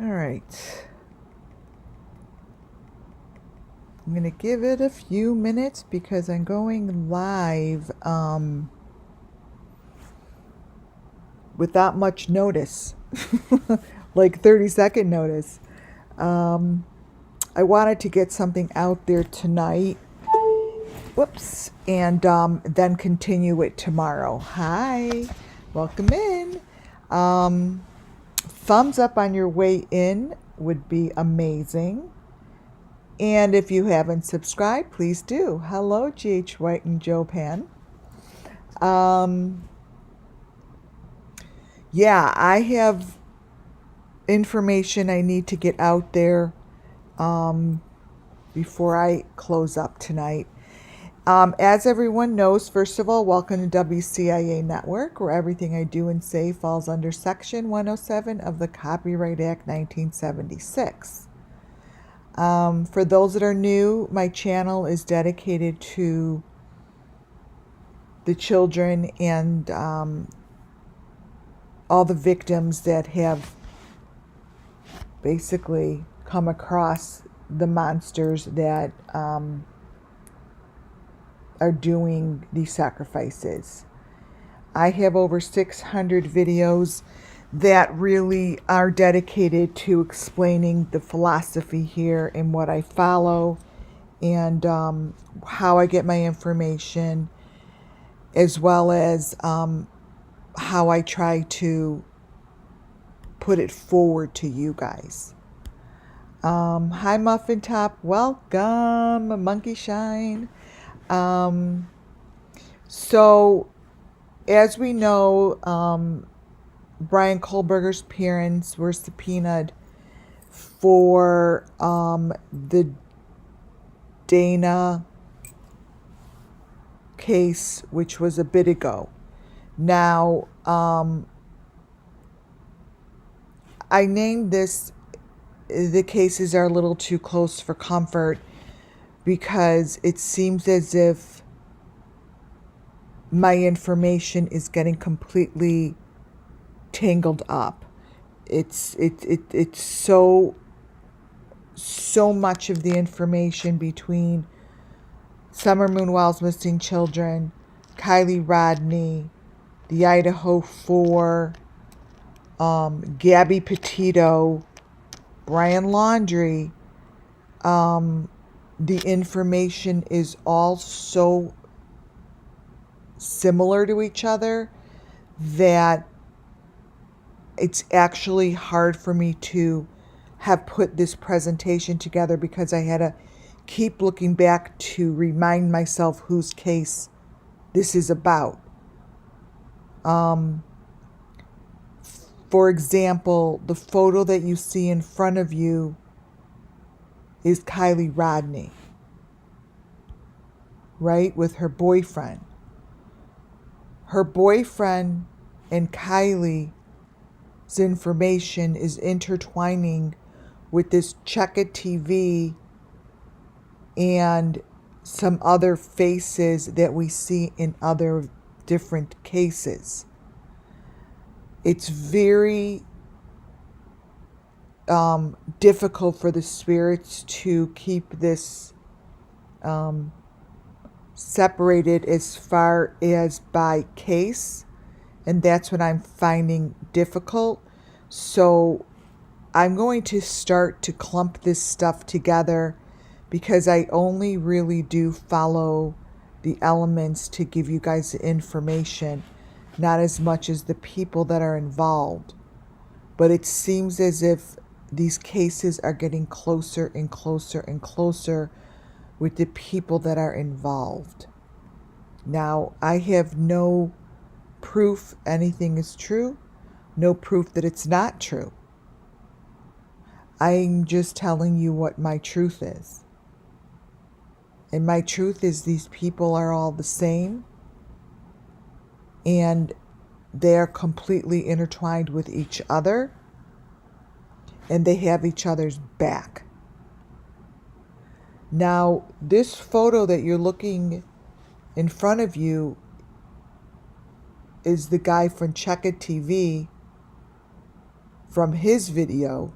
All right. I'm going to give it a few minutes because I'm going live without much notice, like 30-second notice. I wanted to get something out there tonight. Whoops. And then continue it tomorrow. Hi. Welcome in. Thumbs up on your way in would be amazing. And if you haven't subscribed, please do. Hello, G.H. White and Joe Pan. Yeah, I have information I need to get out there before I close up tonight. As everyone knows, first of all, welcome to WCIA Network, where everything I do and say falls under Section 107 of the Copyright Act 1976. For those that are new, my channel is dedicated to the children and all the victims that have basically come across the monsters that are doing these sacrifices. I have over 600 videos that really are dedicated to explaining the philosophy here and what I follow and how I get my information, as well as how I try to put it forward to you guys. Hi Muffin Top, welcome, Monkey Shine. So as we know, Brian Kohlberger's parents were subpoenaed for the Dana case, which was a bit ago. Now, I named this, the cases are a little too close for comfort, because it seems as if my information is getting completely tangled up. It's so much of the information between SUMMERWELLS missing children, Kylie Rodney, the Idaho 4, Gabby Petito, Brian Laundrie. The information is all so similar to each other that it's actually hard for me to have put this presentation together, because I had to keep looking back to remind myself whose case this is about. For example, the photo that you see in front of you is Kylie Rodney, right, with her boyfriend. Her boyfriend and Kylie's information is intertwining with this Check It TV and some other faces that we see in other different cases. It's very difficult for the spirits to keep this separated as far as by case, and that's what I'm finding difficult. So I'm going to start to clump this stuff together, because I only really do follow the elements to give you guys the information, not as much as the people that are involved. But it seems as if these cases are getting closer and closer and closer with the people that are involved. Now, I have no proof anything is true, no proof that it's not true. I'm just telling you what my truth is. And my truth is these people are all the same, and they're completely intertwined with each other, and they have each other's back. Now, this photo that you're looking in front of you is the guy from Check It TV, from his video,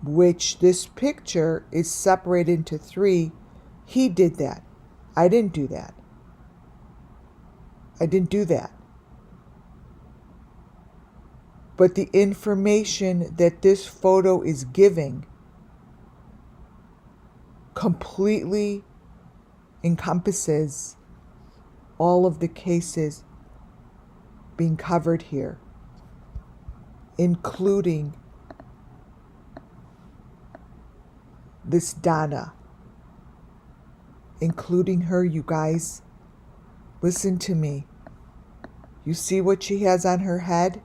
which this picture is separated into 3. He did that. I didn't do that. I didn't do that. But the information that this photo is giving completely encompasses all of the cases being covered here, including this Donna, including her, you guys. Listen to me. You see what she has on her head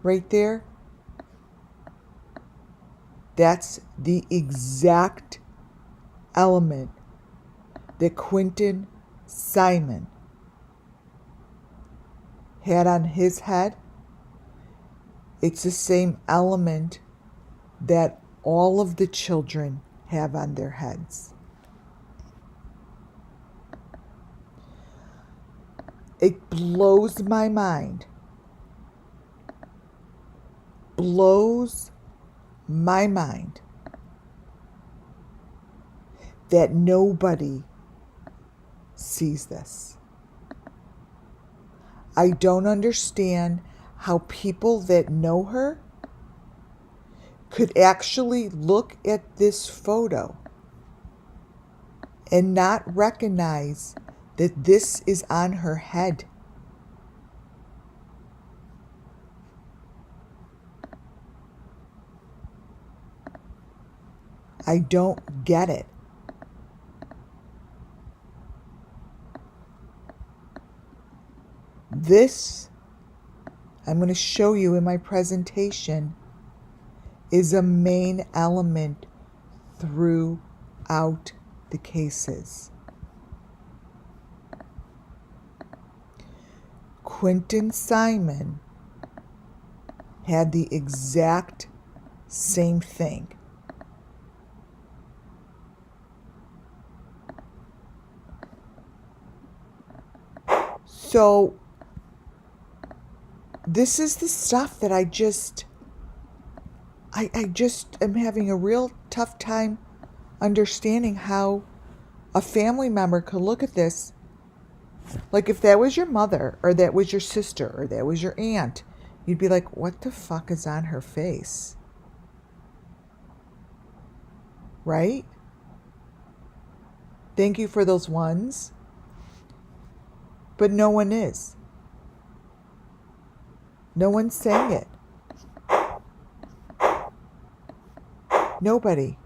right there? That's the exact element that Quentin Simon had on his head. It's the same element that all of the children have on their heads. It blows my mind. Blows my mind that nobody sees this. I don't understand how people that know her could actually look at this photo and not recognize that this is on her head. I don't get it. This, I'm going to show you in my presentation, is a main element throughout the cases. Quentin Simon had the exact same thing. So this is the stuff that I just am having a real tough time understanding how a family member could look at this. Like if that was your mother or that was your sister or that was your aunt, you'd be like, what the fuck is on her face? Right? Thank you for those ones. But no one is. No one's saying it. Nobody.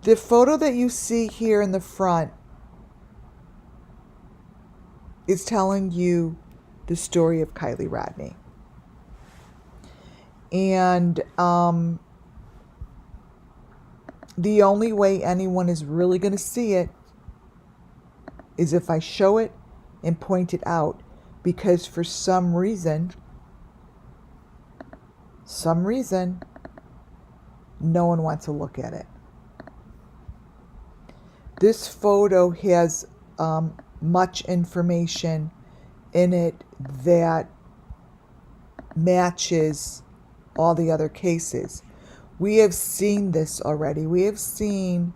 The photo that you see here in the front is telling you the story of Kylie Rodney. And the only way anyone is really going to see it is if I show it and point it out, because for some reason, no one wants to look at it. This photo has much information in it that matches all the other cases. We have seen this already. We have seen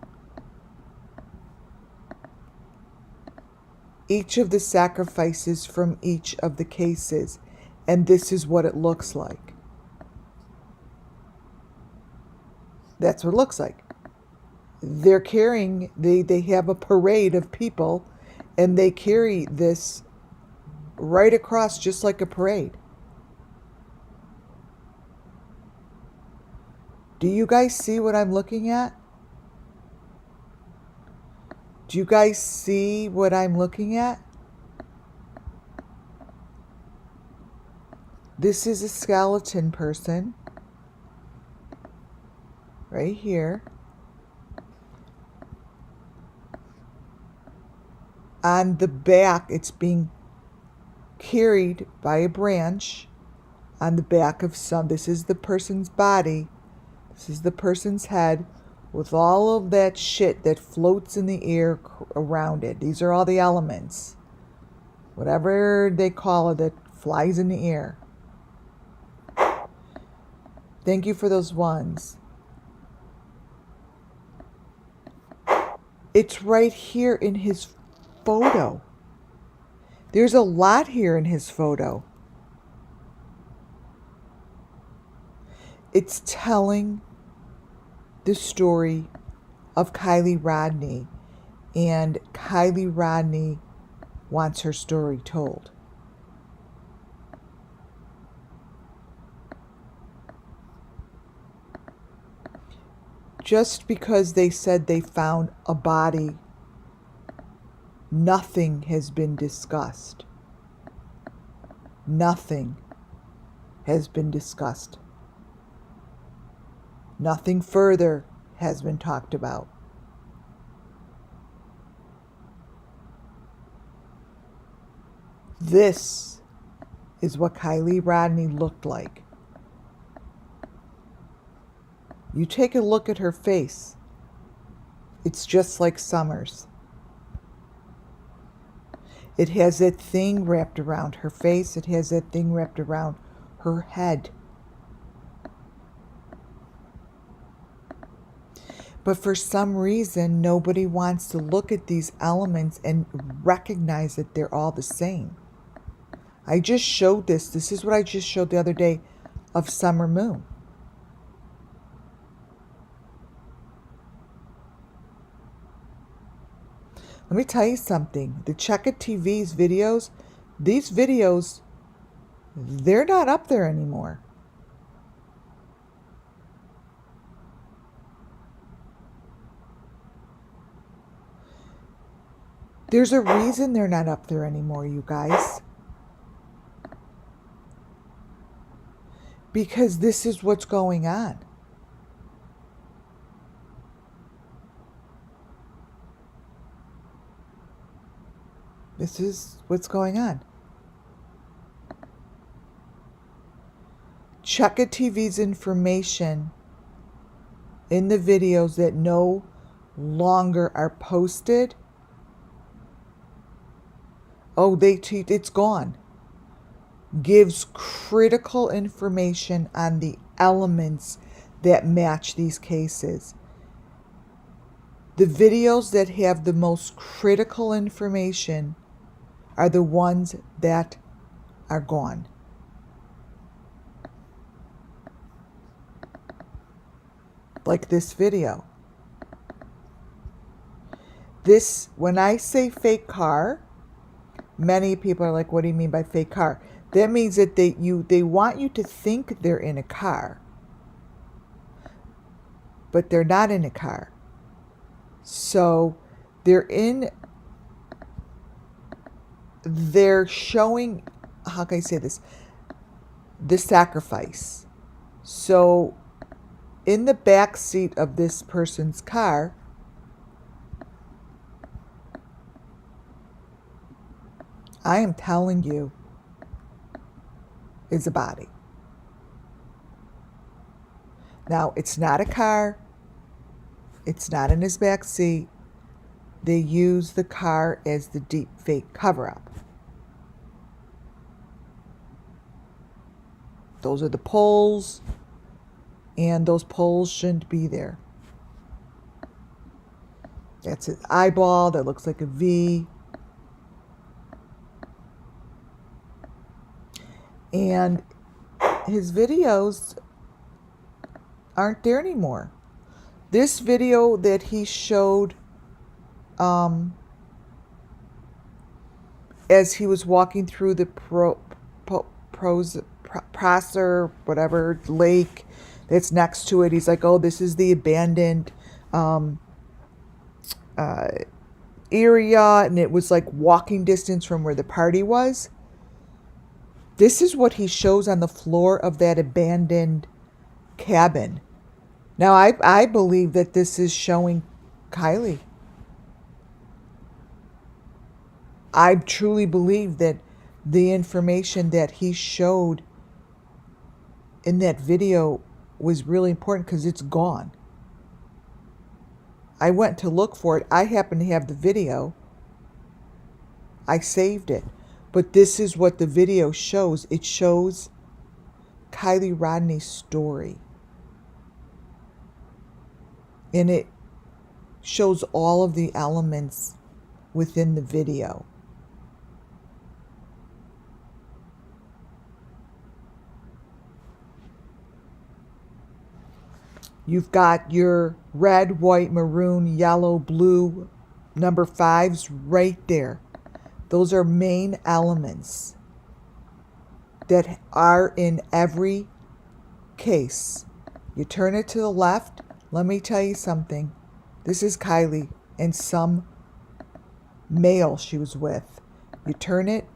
each of the sacrifices from each of the cases, and this is what it looks like. That's what it looks like. They're carrying, they have a parade of people, and they carry this right across just like a parade. Do you guys see what I'm looking at? Do you guys see what I'm looking at? This is a skeleton person. Right here. On the back, it's being carried by a branch on the back of some. This is the person's body. This is the person's head with all of that shit that floats in the air around it. These are all the elements. Whatever they call it that flies in the air. Thank you for those ones. It's right here in his photo. There's a lot here in his photo. It's telling the story of Kylie Rodney, and Kylie Rodney wants her story told. Just because they said they found a body, nothing has been discussed. Nothing has been discussed. Nothing further has been talked about. This is what Kylie Rodney looked like. You take a look at her face. It's just like Summer's. It has that thing wrapped around her face. It has that thing wrapped around her head. But for some reason, nobody wants to look at these elements and recognize that they're all the same. I just showed this. This is what I just showed the other day of Summer Moon. Let me tell you something. The Check It TV's videos, these videos, they're not up there anymore. There's a reason they're not up there anymore, you guys. Because this is what's going on. This is what's going on. Check It TV's information in the videos that no longer are posted. Oh, it's gone. Gives critical information on the elements that match these cases. The videos that have the most critical information are the ones that are gone. Like this video. This, when I say fake car, many people are like, what do you mean by fake car? That means that they want you to think they're in a car. But they're not in a car. So they're showing, how can I say this? The sacrifice. So in the back seat of this person's car, I am telling you, is a body. Now, it's not a car. It's not in his back seat. They use the car as the deep fake cover-up. Those are the poles, and those poles shouldn't be there. That's his eyeball that looks like a V. And his videos aren't there anymore. This video that he showed as he was walking through the Prosser, whatever, lake that's next to it, he's like, oh, this is the abandoned area, and it was like walking distance from where the party was. This is what he shows on the floor of that abandoned cabin. Now, I believe that this is showing Kylie. I truly believe that the information that he showed in that video was really important because it's gone. I went to look for it. I happen to have the video. I saved it. But this is what the video shows. It shows Kylie Rodney's story. And it shows all of the elements within the video. You've got your red, white, maroon, yellow, blue, number 5s right there. Those are main elements that are in every case. You turn it to the left. Let me tell you something. This is Kylie and some male she was with. You turn it,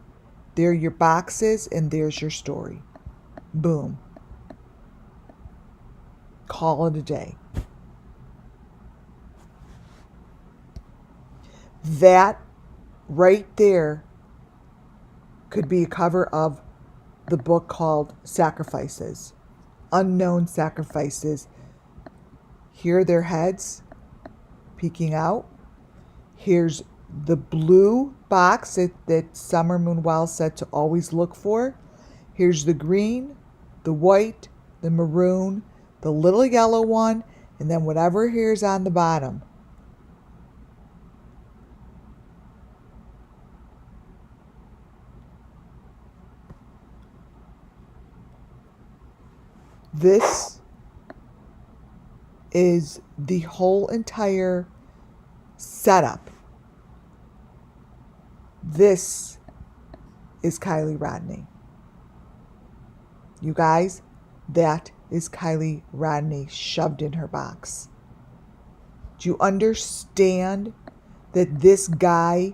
there are your boxes, and there's your story. Boom. Call it a day. That right there could be a cover of the book called Sacrifices. Unknown Sacrifices. Here are their heads peeking out. Here's the blue box that SUMMERWELLS said to always look for. Here's the green, the white, the maroon, the little yellow one, and then whatever here's on the bottom. This is the whole entire setup. This is Kylie Rodney. You guys, that is Kylie Rodney shoved in her box. Do you understand that this guy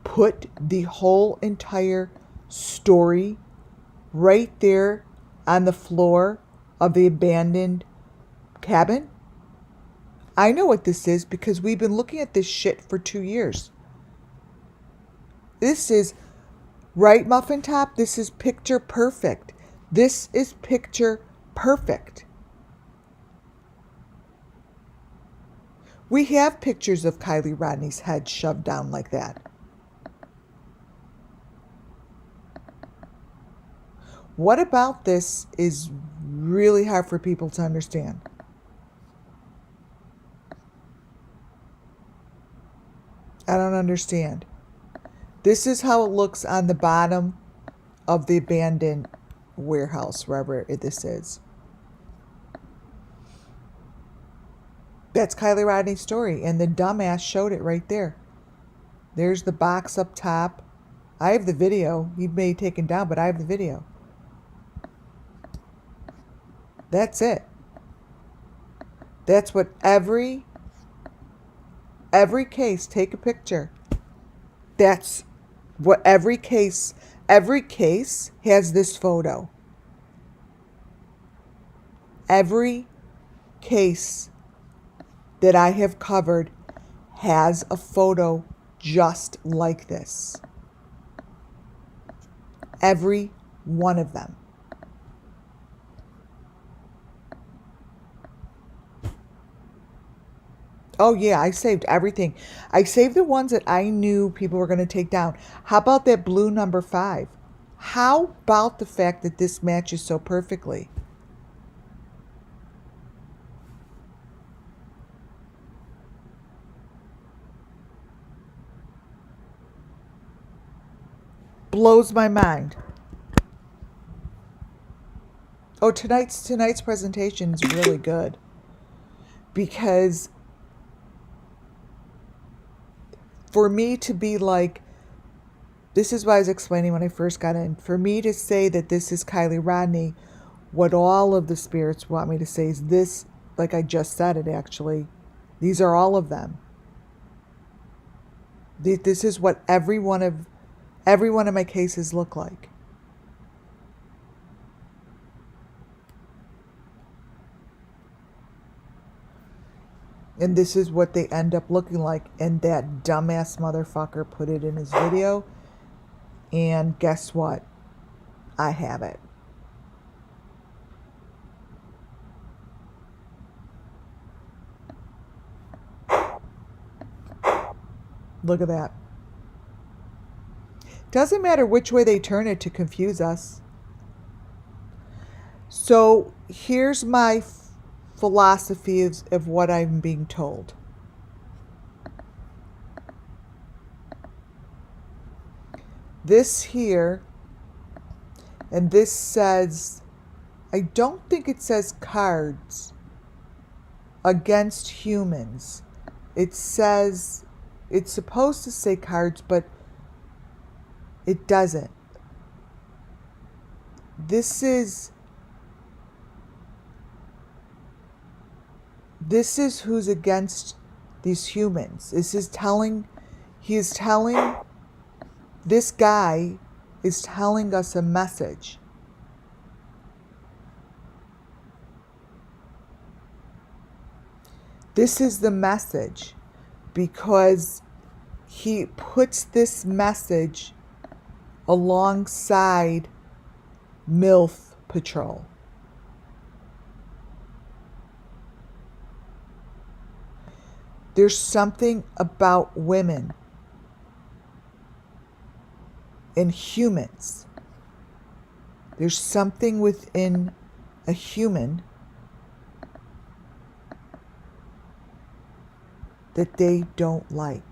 put the whole entire story right there on the floor of the abandoned cabin? I know what this is because we've been looking at this shit for 2 years. This is, right, Muffin Top? This is picture perfect. This is picture perfect. We have pictures of Kylie Rodney's head shoved down like that. What about this is really hard for people to understand? I don't understand. This is how it looks on the bottom of the abandoned warehouse, wherever this is. That's Kylie Rodney's story, and the dumbass showed it right there. There's the box up top. I have the video. He may have taken down, but I have the video. That's it. That's what every case, take a picture. That's what every case has this photo. Every case that I have covered has a photo just like this. Every one of them. Oh yeah, I saved everything. I saved the ones that I knew people were going to take down. How about that blue number 5? How about the fact that this matches so perfectly? Blows my mind. Oh, tonight's presentation is really good because for me to be like, this is what I was explaining when I first got in. For me to say that this is Kylie Rodney, what all of the spirits want me to say is this, like I just said it actually. These are all of them. This is what every one of my cases look like. And this is what they end up looking like. And that dumbass motherfucker put it in his video. And guess what? I have it. Look at that. Doesn't matter which way they turn it to confuse us. So here's my philosophy of what I'm being told. This here, and this says, I don't think it says cards against humans. It says, it's supposed to say cards, but it doesn't. This is who's against these humans. This guy is telling us a message. This is the message because he puts this message alongside MILF Patrol. There's something about women and humans. There's something within a human that they don't like.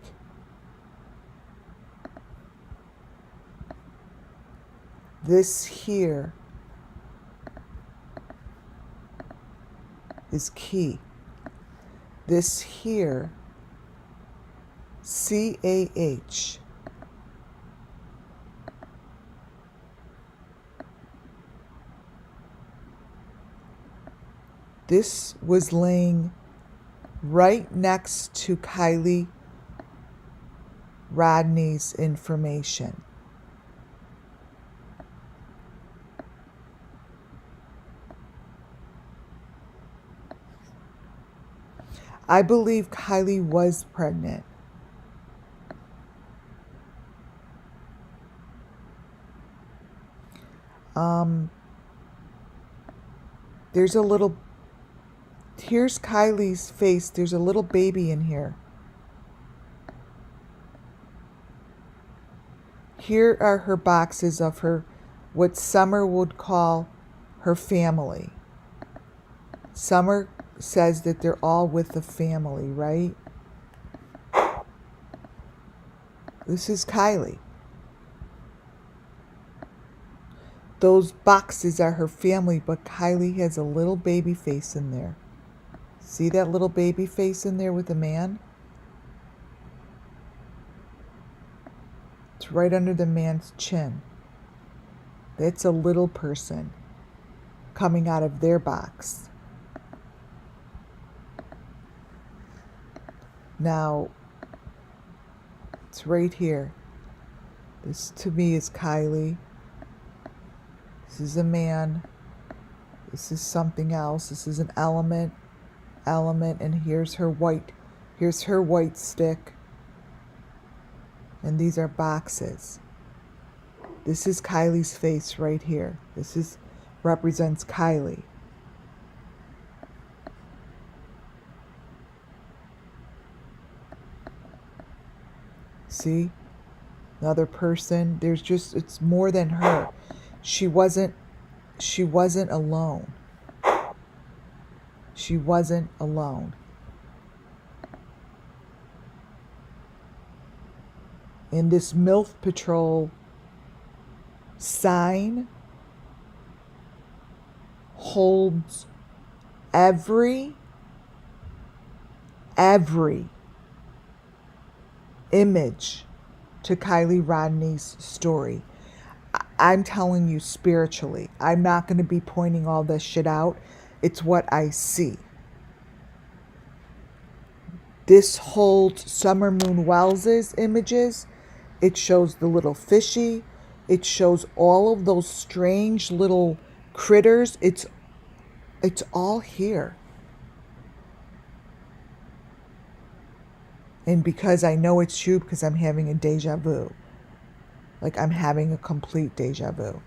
This here is key. This here, CAH, this was laying right next to Kylie Rodney's information. I believe Kylie was pregnant. There's a little, here's Kylie's face. There's a little baby in here. Here are her boxes of her, what Summer would call her family. Summer says that they're all with the family, right? This is Kylie. Those boxes are her family, but Kylie has a little baby face in there. See that little baby face in there with the man? It's right under the man's chin. That's a little person coming out of their box. Now, it's right here. This to me is Kylie. This is a man. This is something else. This is an element, and here's her white stick. And these are boxes. This is Kylie's face right here. Represents Kylie. See? Another person. It's more than her. She wasn't alone. She wasn't alone. And this MILF Patrol sign holds every image to Kylie Rodney's story. I'm telling you spiritually. I'm not going to be pointing all this shit out. It's what I see. This holds SUMMERWELls' images. It shows the little fishy. It shows all of those strange little critters. It's all here. And because I know it's true, because I'm having a deja vu. Like I'm having a complete deja vu.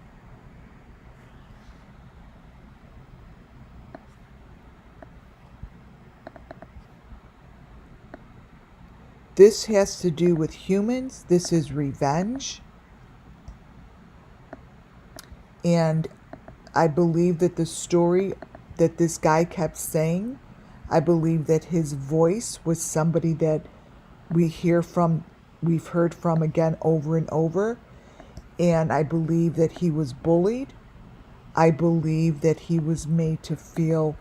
This has to do with humans. This is revenge. And I believe that the story that this guy kept saying. I believe that his voice was somebody that we've heard from again over and over. And I believe that he was bullied. I believe that he was made to feel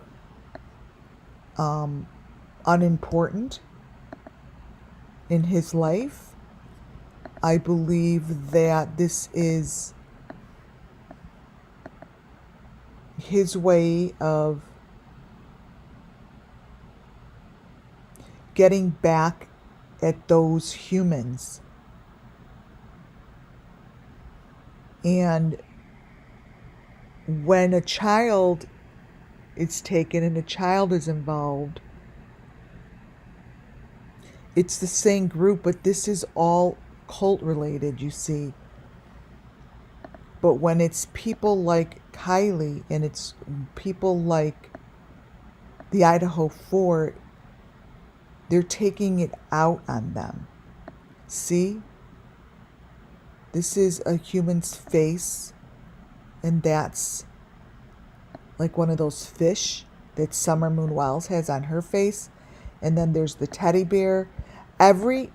unimportant in his life. I believe that this is his way of getting back at those humans. And when a child is taken and a child is involved, it's the same group, but this is all cult related, you see. But when it's people like Kylie and it's people like the Idaho 4, they're taking it out on them. See? This is a human's face, and that's like one of those fish that SUMMERWELLS has on her face. And then there's the teddy bear. Every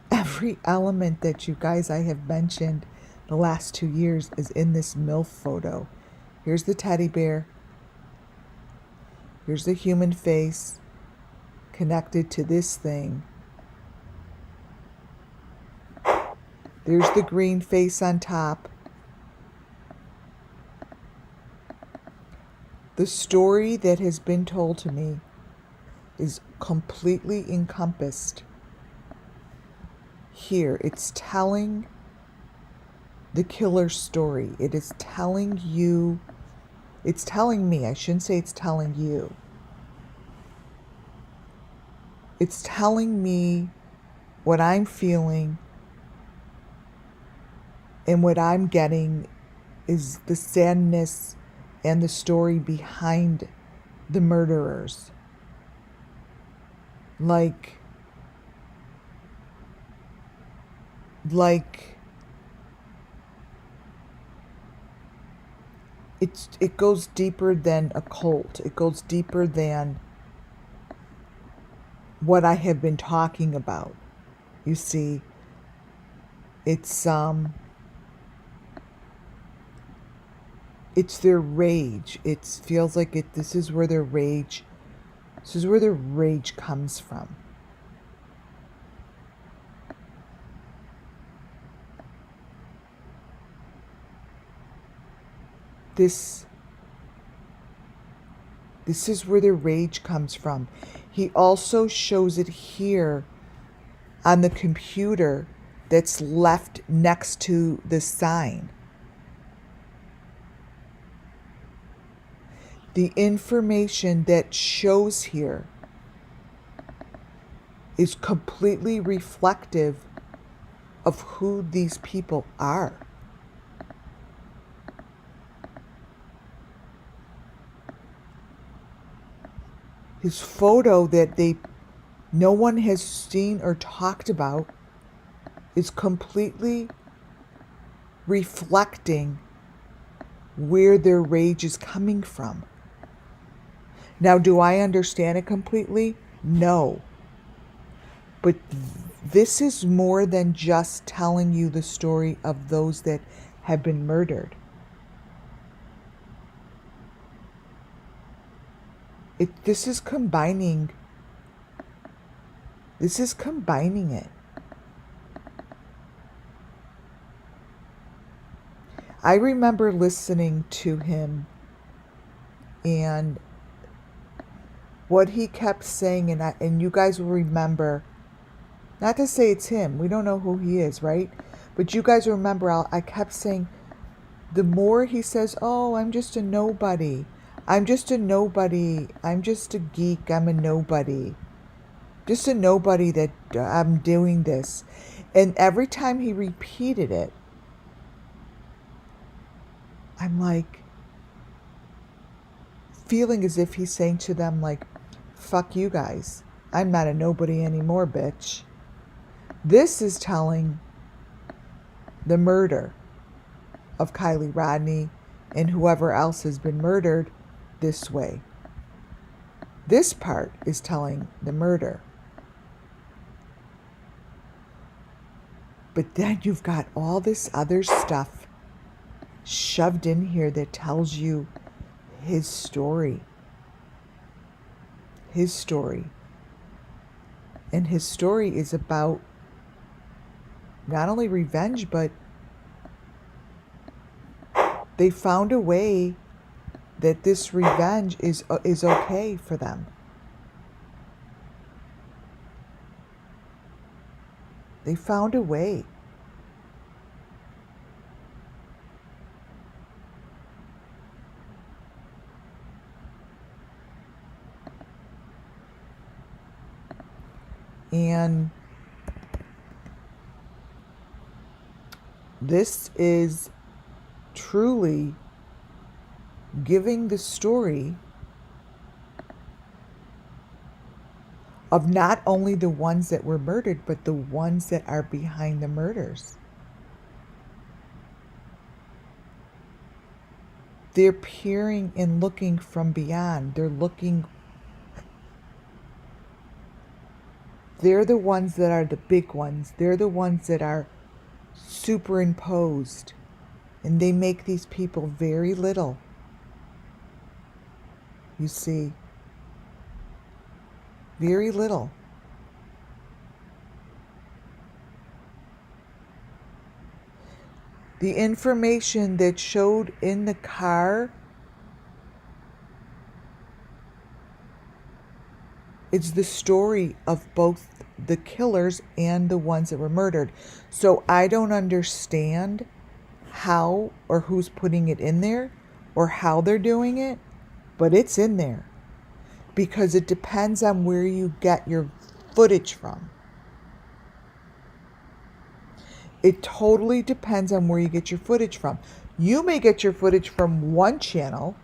element that you guys I have mentioned the last 2 years is in this MILF photo. Here's the teddy bear. Here's the human face connected to this thing. There's the green face on top. The story that has been told to me is completely encompassed here. It's telling the killer's story. It is telling you, it's telling me, I shouldn't say it's telling you. It's telling me what I'm feeling, and what I'm getting is the sadness and the story behind the murderers. Like it goes deeper than a cult. It goes deeper than what I have been talking about. You see, it's their rage. It feels like this is where their rage comes from. This is where their rage comes from. He also shows it here on the computer that's left next to the sign. The information that shows here is completely reflective of who these people are. His photo that no one has seen or talked about is completely reflecting where their rage is coming from. Now, do I understand it completely? No. But this is more than just telling you the story of those that have been murdered. This is combining it. I remember listening to him and what he kept saying, and you guys will remember, not to say it's him, we don't know who he is, right? But you guys remember, I kept saying, the more he says, oh, I'm just a nobody. I'm just a nobody. I'm just a geek. I'm a nobody. Just a nobody that I'm doing this. And every time he repeated it, I'm like, feeling as if he's saying to them, like, fuck you guys. I'm not a nobody anymore, bitch. This is telling the murder of Kylie Rodney and whoever else has been murdered this way. This part is telling the murder. But then you've got all this other stuff shoved in here that tells you his story. His story. And his story is about not only revenge, but they found a way that this revenge is okay for them. They found a way. And this is truly giving the story of not only the ones that were murdered, but the ones that are behind the murders. They're peering and looking from beyond. They're the ones that are the big ones. They're the ones that are superimposed. And they make these people very little. You see, very little. The information that showed in the car, it's the story of both the killers and the ones that were murdered. So I don't understand how or who's putting it in there or how they're doing it, but it's in there because it depends on where you get your footage from. It totally depends on where you get your footage from. You may get your footage from one channel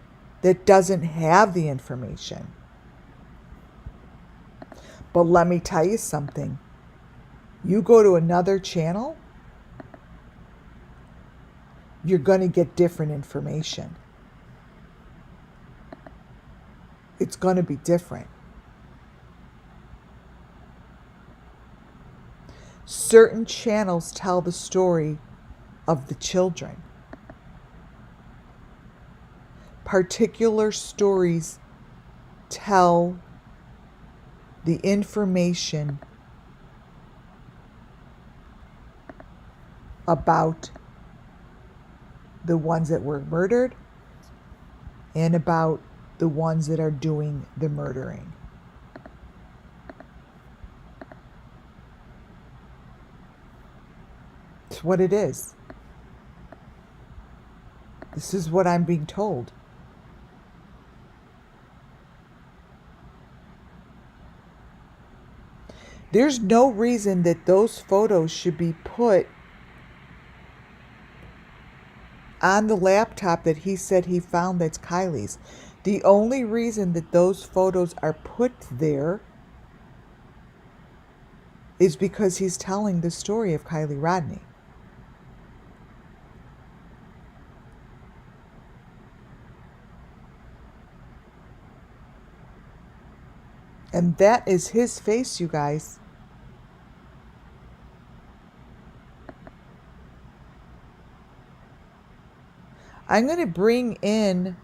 that doesn't have the information. But let me tell you something. You go to another channel, you're going to get different information. It's going to be different. Certain channels tell the story of the children. Particular stories tell the information about the ones that were murdered and about the ones that are doing the murdering. It's what it is. This is what I'm being told. There's no reason that those photos should be put on the laptop that he said he found that's Kylie's. The only reason that those photos are put there is because he's telling the story of Kylie Rodney. And that is his face, you guys. I'm going to bring in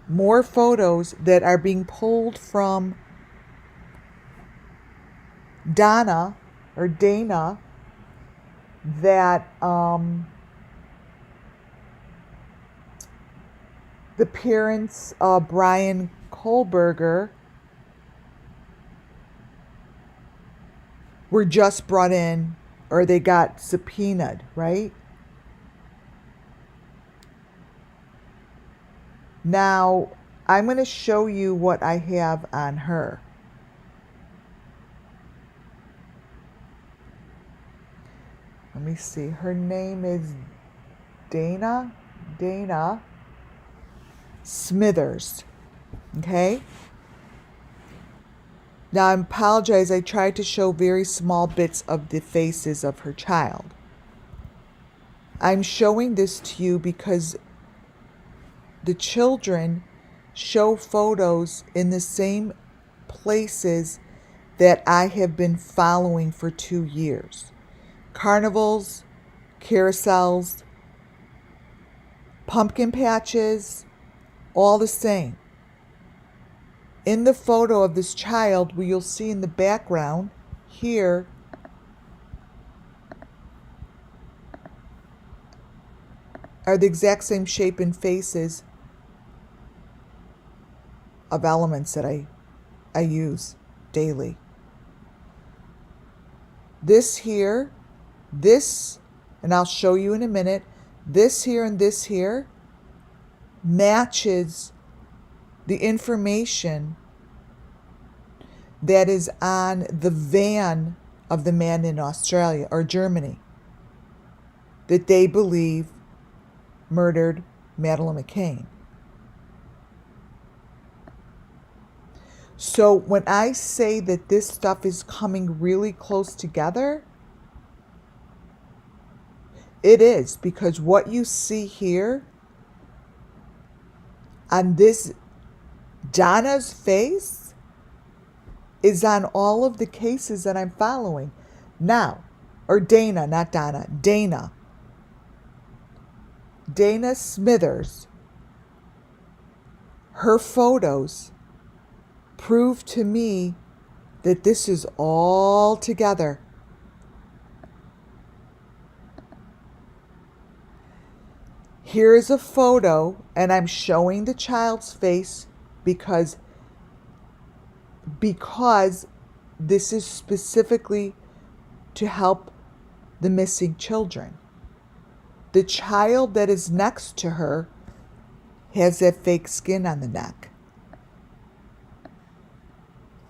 more photos that are being pulled from Dana that the parents of Brian Kohlberger were just brought in, or they got subpoenaed, right? Now, I'm going to show you what I have on her. Let me see. Her name is Dana Smithers. Okay? Now, I apologize. I tried to show very small bits of the faces of her child. I'm showing this to you because the children show photos in the same places that I have been following for 2 years. Carnivals, carousels, pumpkin patches, all the same. In the photo of this child, where you'll see in the background here, are the exact same shape and faces of elements that I use daily. This here, this, and I'll show you in a minute, this here and this here matches the information that is on the van of the man in Australia or Germany that they believe murdered Madeleine McCann. So when I say that this stuff is coming really close together, it is, because what you see here on this Donna's face is on all of the cases that I'm following now. Or Dana, not Donna, Dana. Dana Smithers, her photos prove to me that this is all together. Here is a photo, and I'm showing the child's face because this is specifically to help the missing children. The child that is next to her has that fake skin on the neck.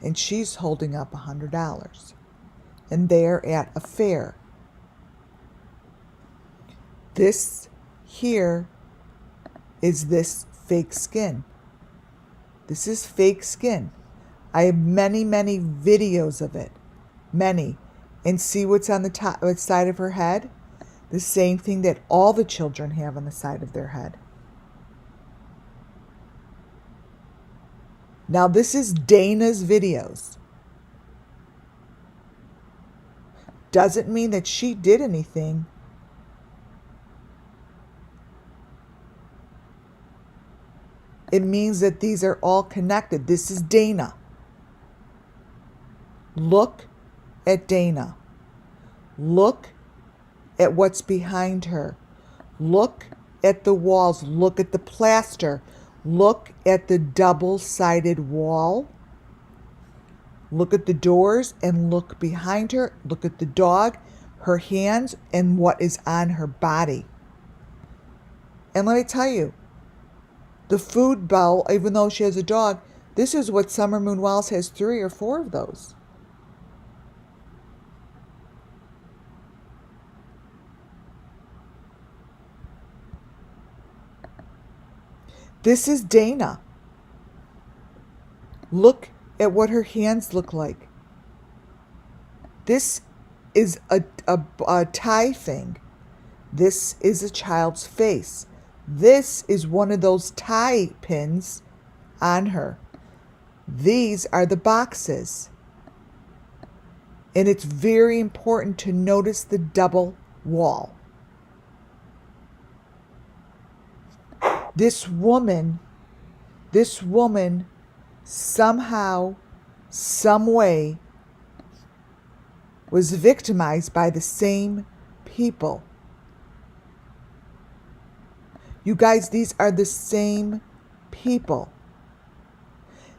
And she's holding up $100. And they're at a fair. This here is this fake skin. This is fake skin. I have many, many videos of it. Many. And see what's on the side of her head? The same thing that all the children have on the side of their head. Now this is Dana's videos. Doesn't mean that she did anything. It means that these are all connected. This is Dana. Look at Dana. Look at what's behind her. Look at the walls. Look at the plaster. Look at the double-sided wall. Look at the doors and look behind her. Look at the dog, her hands, and what is on her body. And let me tell you, the food bowl, even though she has a dog, this is what Summer Moon Wells has 3 or 4 of those. This is Dana. Look at what her hands look like. This is a tie thing. This is a child's face. This is one of those tie pins on her. These are the boxes. And it's very important to notice the double wall. This woman somehow, some way, was victimized by the same people. You guys, these are the same people.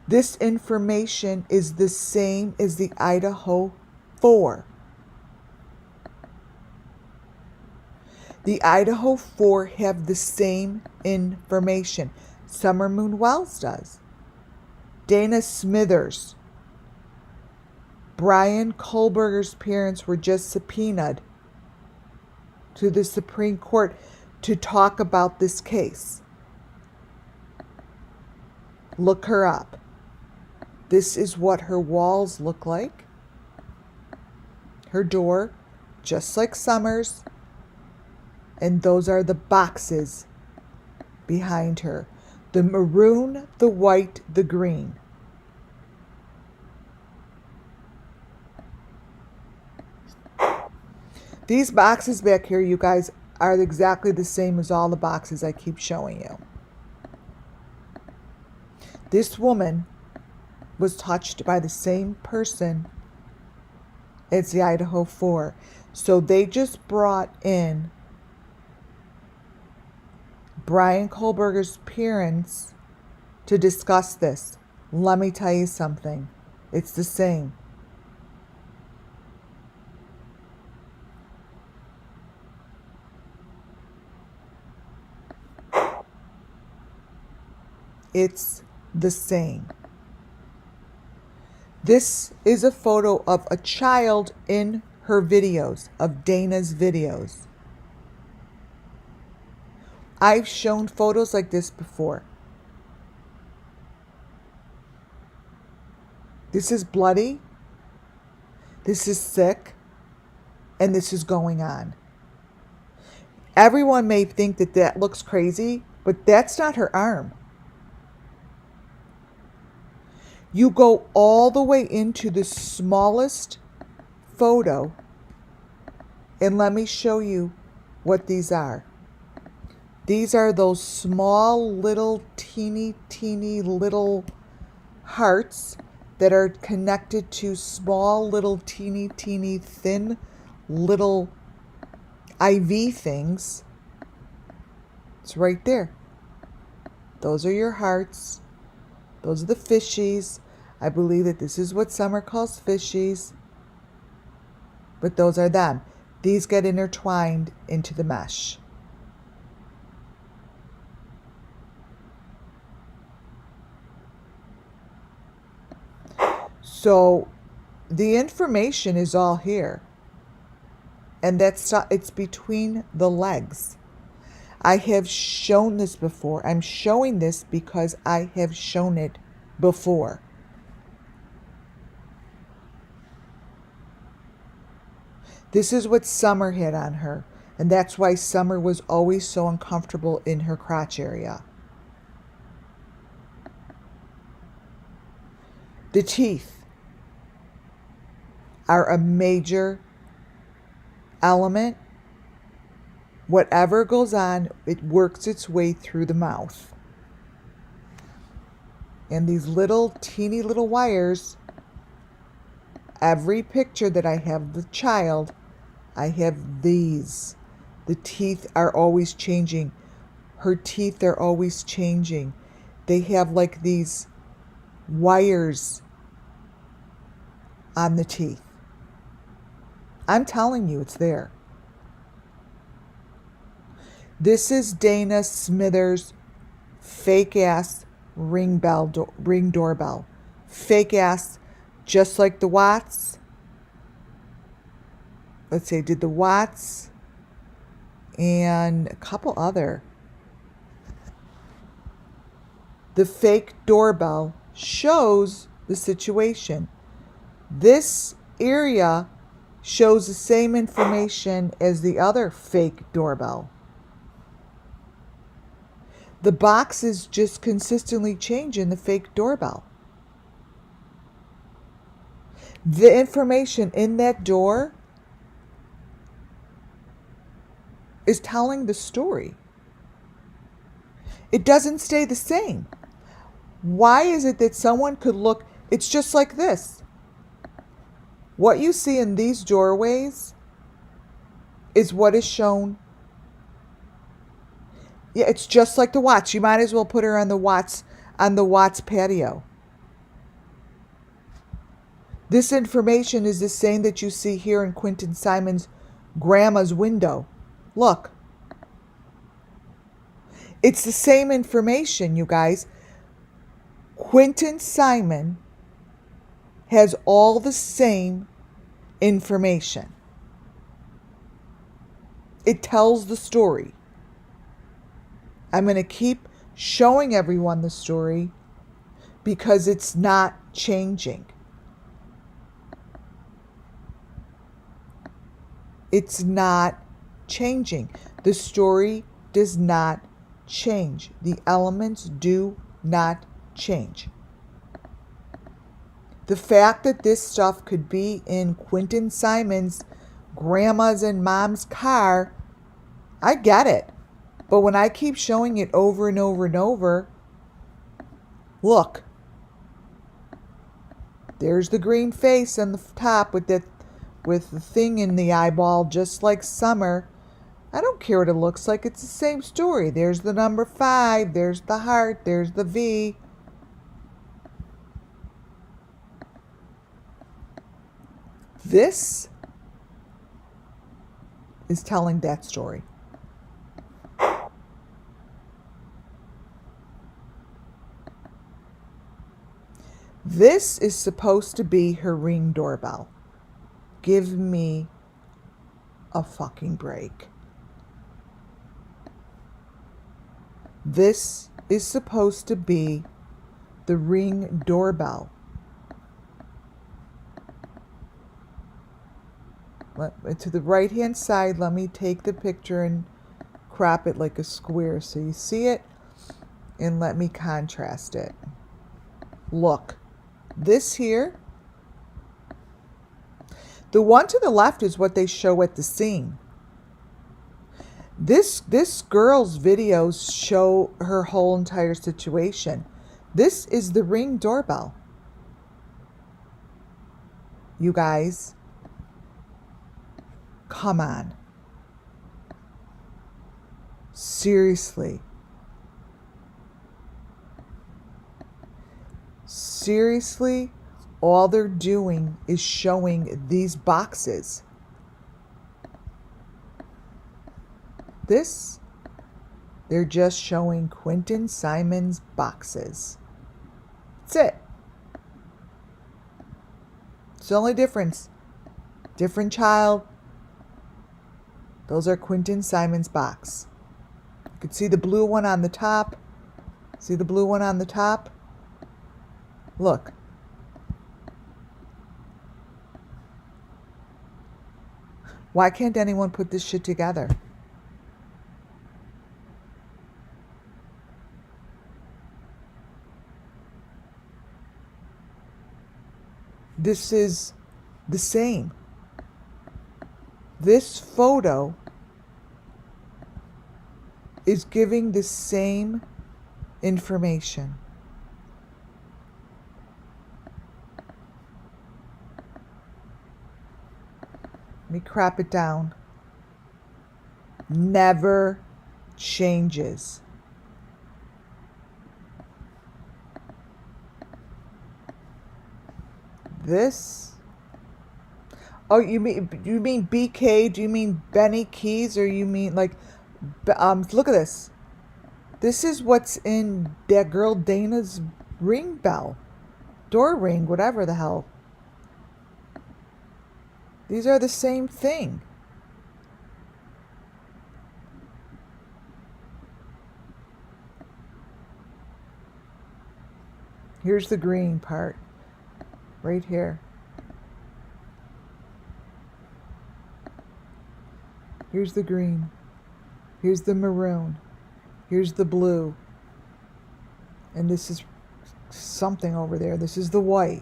This information is the same as the Idaho 4. The Idaho 4 have the same information. Summer Moon Wells does. Dana Smithers. Brian Kohlberger's parents were just subpoenaed to the Supreme Court to talk about this case. Look her up. This is what her walls look like. Her door, just like Summer's. And those are the boxes behind her. The maroon, the white, the green. These boxes back here, you guys, are exactly the same as all the boxes I keep showing you. This woman was touched by the same person as the Idaho 4. So they just brought in Brian Kohlberger's parents to discuss this. Let me tell you something. It's the same. It's the same. This is a photo of a child in her videos, of Dana's videos. I've shown photos like this before. This is bloody, this is sick, and this is going on. Everyone may think that that looks crazy, but that's not her arm. You go all the way into the smallest photo, and let me show you what these are. These are those small little teeny little hearts that are connected to small little teeny thin little IV things. It's right there. Those are your hearts. Those are the fishies. I believe that this is what Summer calls fishies. But those are them. These get intertwined into the mesh. So the information is all here. And it's between the legs. I have shown this before. I'm showing this because I have shown it before. This is what Summer had on her, and that's why Summer was always so uncomfortable in her crotch area. The teeth are a major element. Whatever goes on, it works its way through the mouth. And these little teeny little wires, every picture that I have of the child, I have these. The teeth are always changing. Her teeth are always changing. They have like these wires on the teeth. I'm telling you, it's there. This is Dana Smithers' fake ass ring doorbell. Fake ass, just like the Watts. Let's say, did the Watts and a couple other. The fake doorbell shows the situation. This area shows the same information as the other fake doorbell. The boxes just consistently change in the fake doorbell. The information in that door is telling the story. It doesn't stay the same. Why is it that someone could look, it's just like this. What you see in these doorways is what is shown. Yeah, it's just like the Watts. You might as well put her on the Watts patio. This information is the same that you see here in Quentin Simon's grandma's window. Look. It's the same information, you guys. Quentin Simon has all the same information. It tells the story. I'm going to keep showing everyone the story because it's not changing. It's not changing. The story does not change. The elements do not change. The fact that this stuff could be in Quentin Simon's grandma's and mom's car, I get it. But when I keep showing it over and over and over, look. There's the green face on the top with the thing in the eyeball, just like Summer. I don't care what it looks like. It's the same story. There's the number 5. There's the heart. There's the V. This is telling that story. This is supposed to be her Ring doorbell. Give me a fucking break. This is supposed to be the Ring doorbell. To the right hand side, let me take the picture and crop it like a square so you see it, and let me contrast it. Look, this here, the one to the left is what they show at the scene. This girl's videos show her whole entire situation. This is the Ring doorbell. You guys, come on. Seriously. Seriously, all they're doing is showing these boxes. They're just showing Quentin Simon's boxes. That's it. It's the only difference. Different child. Those are Quentin Simon's box. You can see the blue one on the top. See the blue one on the top? Look. Why can't anyone put this shit together? This is the same. This photo is giving the same information. Let me crop it down. Never changes. This. Oh, you mean BK? Do you mean Benny Keys, or you mean like? Look at this. This is what's in that girl Dana's ring bell, door ring, whatever the hell. These are the same thing. Here's the green part. Right here. Here's the green. Here's the maroon. Here's the blue. And this is something over there. This is the white.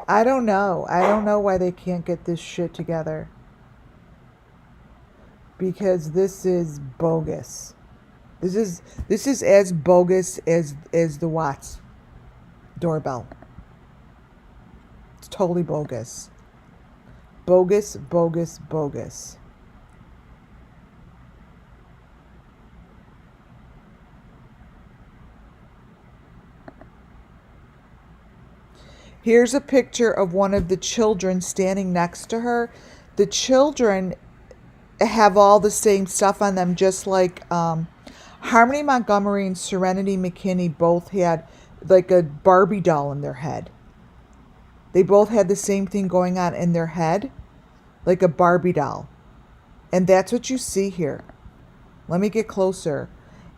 I don't know. I don't know why they can't get this shit together. Because this is bogus. This is as bogus as the Watts doorbell. It's totally bogus. Bogus, bogus, bogus. Here's a picture of one of the children standing next to her. The children have all the same stuff on them, just like Harmony Montgomery and Serenity McKinney both had like a Barbie doll in their head. They both had the same thing going on in their head, like a Barbie doll. And that's what you see here. Let me get closer.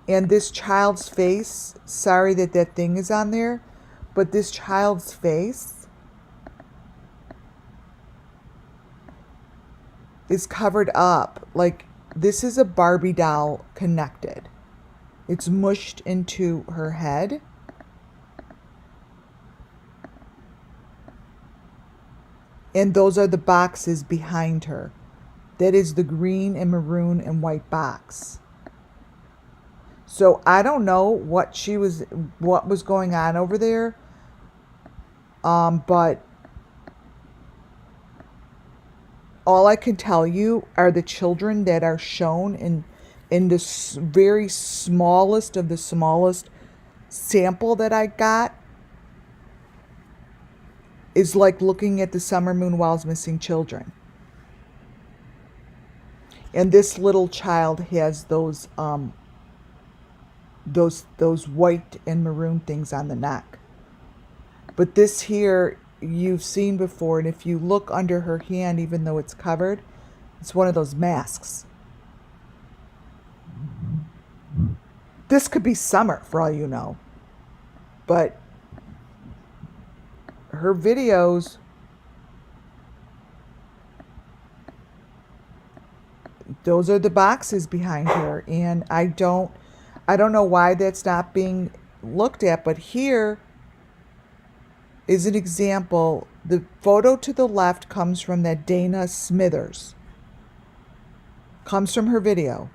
And this child's face, sorry that that thing is on there, but this child's face is covered up. Like, this is a Barbie doll connected. It's mushed into her head. And those are the boxes behind her. That is the green and maroon and white box. So I don't know what was going on over there. But all I can tell you are the children that are shown in the very smallest of the smallest sample that I got is like looking at the SUMMERWELLS missing children. And this little child has those white and maroon things on the neck. But this here you've seen before, and if you look under her hand, even though it's covered, it's one of those masks. This could be Summer for all you know. But her videos, those are the boxes behind her, and I don't know why that's not being looked at. But here is an example. The photo to the left comes from that Dana Smithers. Comes from her video.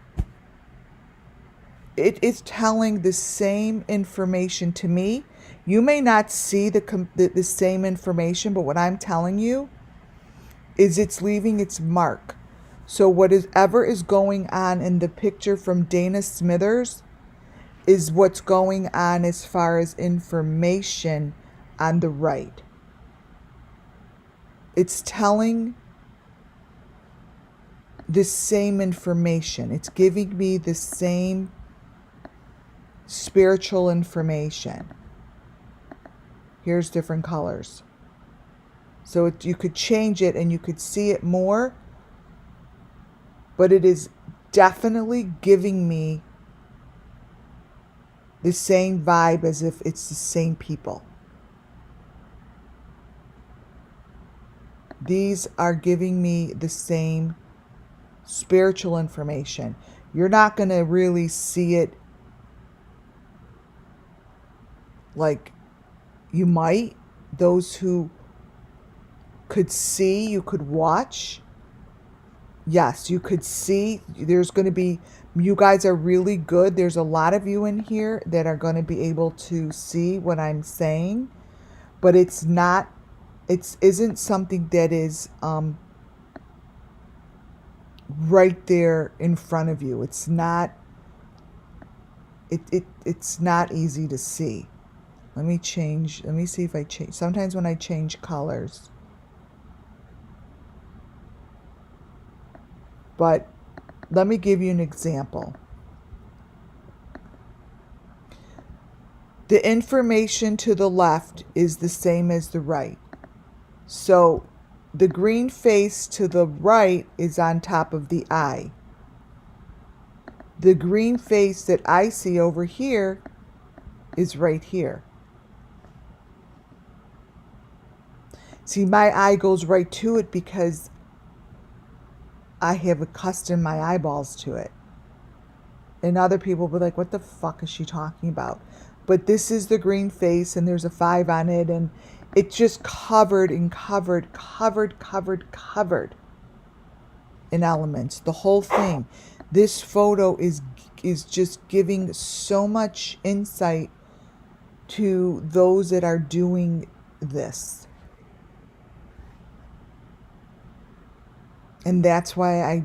It is telling the same information to me. You may not see the same information, but what I'm telling you is it's leaving its mark. So whatever is going on in the picture from Dana Smithers is what's going on as far as information on the right. It's telling the same information. It's giving me the same spiritual information. Here's different colors. So you could change it and you could see it more, but it is definitely giving me the same vibe as if it's the same people. These are giving me the same spiritual information. You're not going to really see it like you might. Those who could see, you could watch. Yes, you could see. There's going to be, you guys are really good. There's a lot of you in here that are going to be able to see what I'm saying, but it isn't something that is right there in front of you. It's not easy to see. Let me see if I change. Sometimes when I change colors. But let me give you an example. The information to the left is the same as the right. So the green face to the right is on top of the eye. The green face that I see over here is right here. See, my eye goes right to it because I have accustomed my eyeballs to it. And other people will be like, what the fuck is she talking about? But this is the green face, and there's a 5 on it, and it's just covered in elements. The whole thing. This photo is just giving so much insight to those that are doing this. And that's why I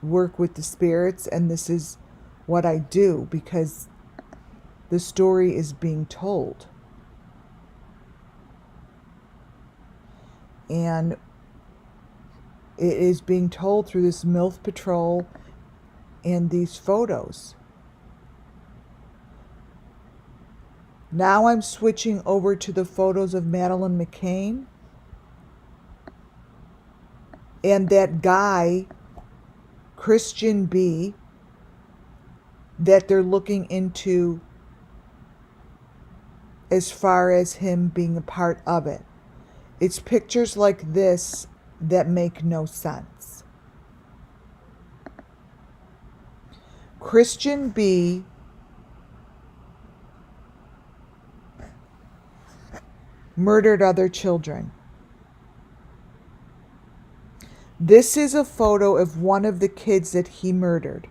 work with the spirits, and this is what I do, because the story is being told. And it is being told through this MILF Patrol and these photos. Now I'm switching over to the photos of Madeleine McCann. And that guy, Christian B, that they're looking into as far as him being a part of it. It's pictures like this that make no sense. Christian B murdered other children. This is a photo of one of the kids that he murdered.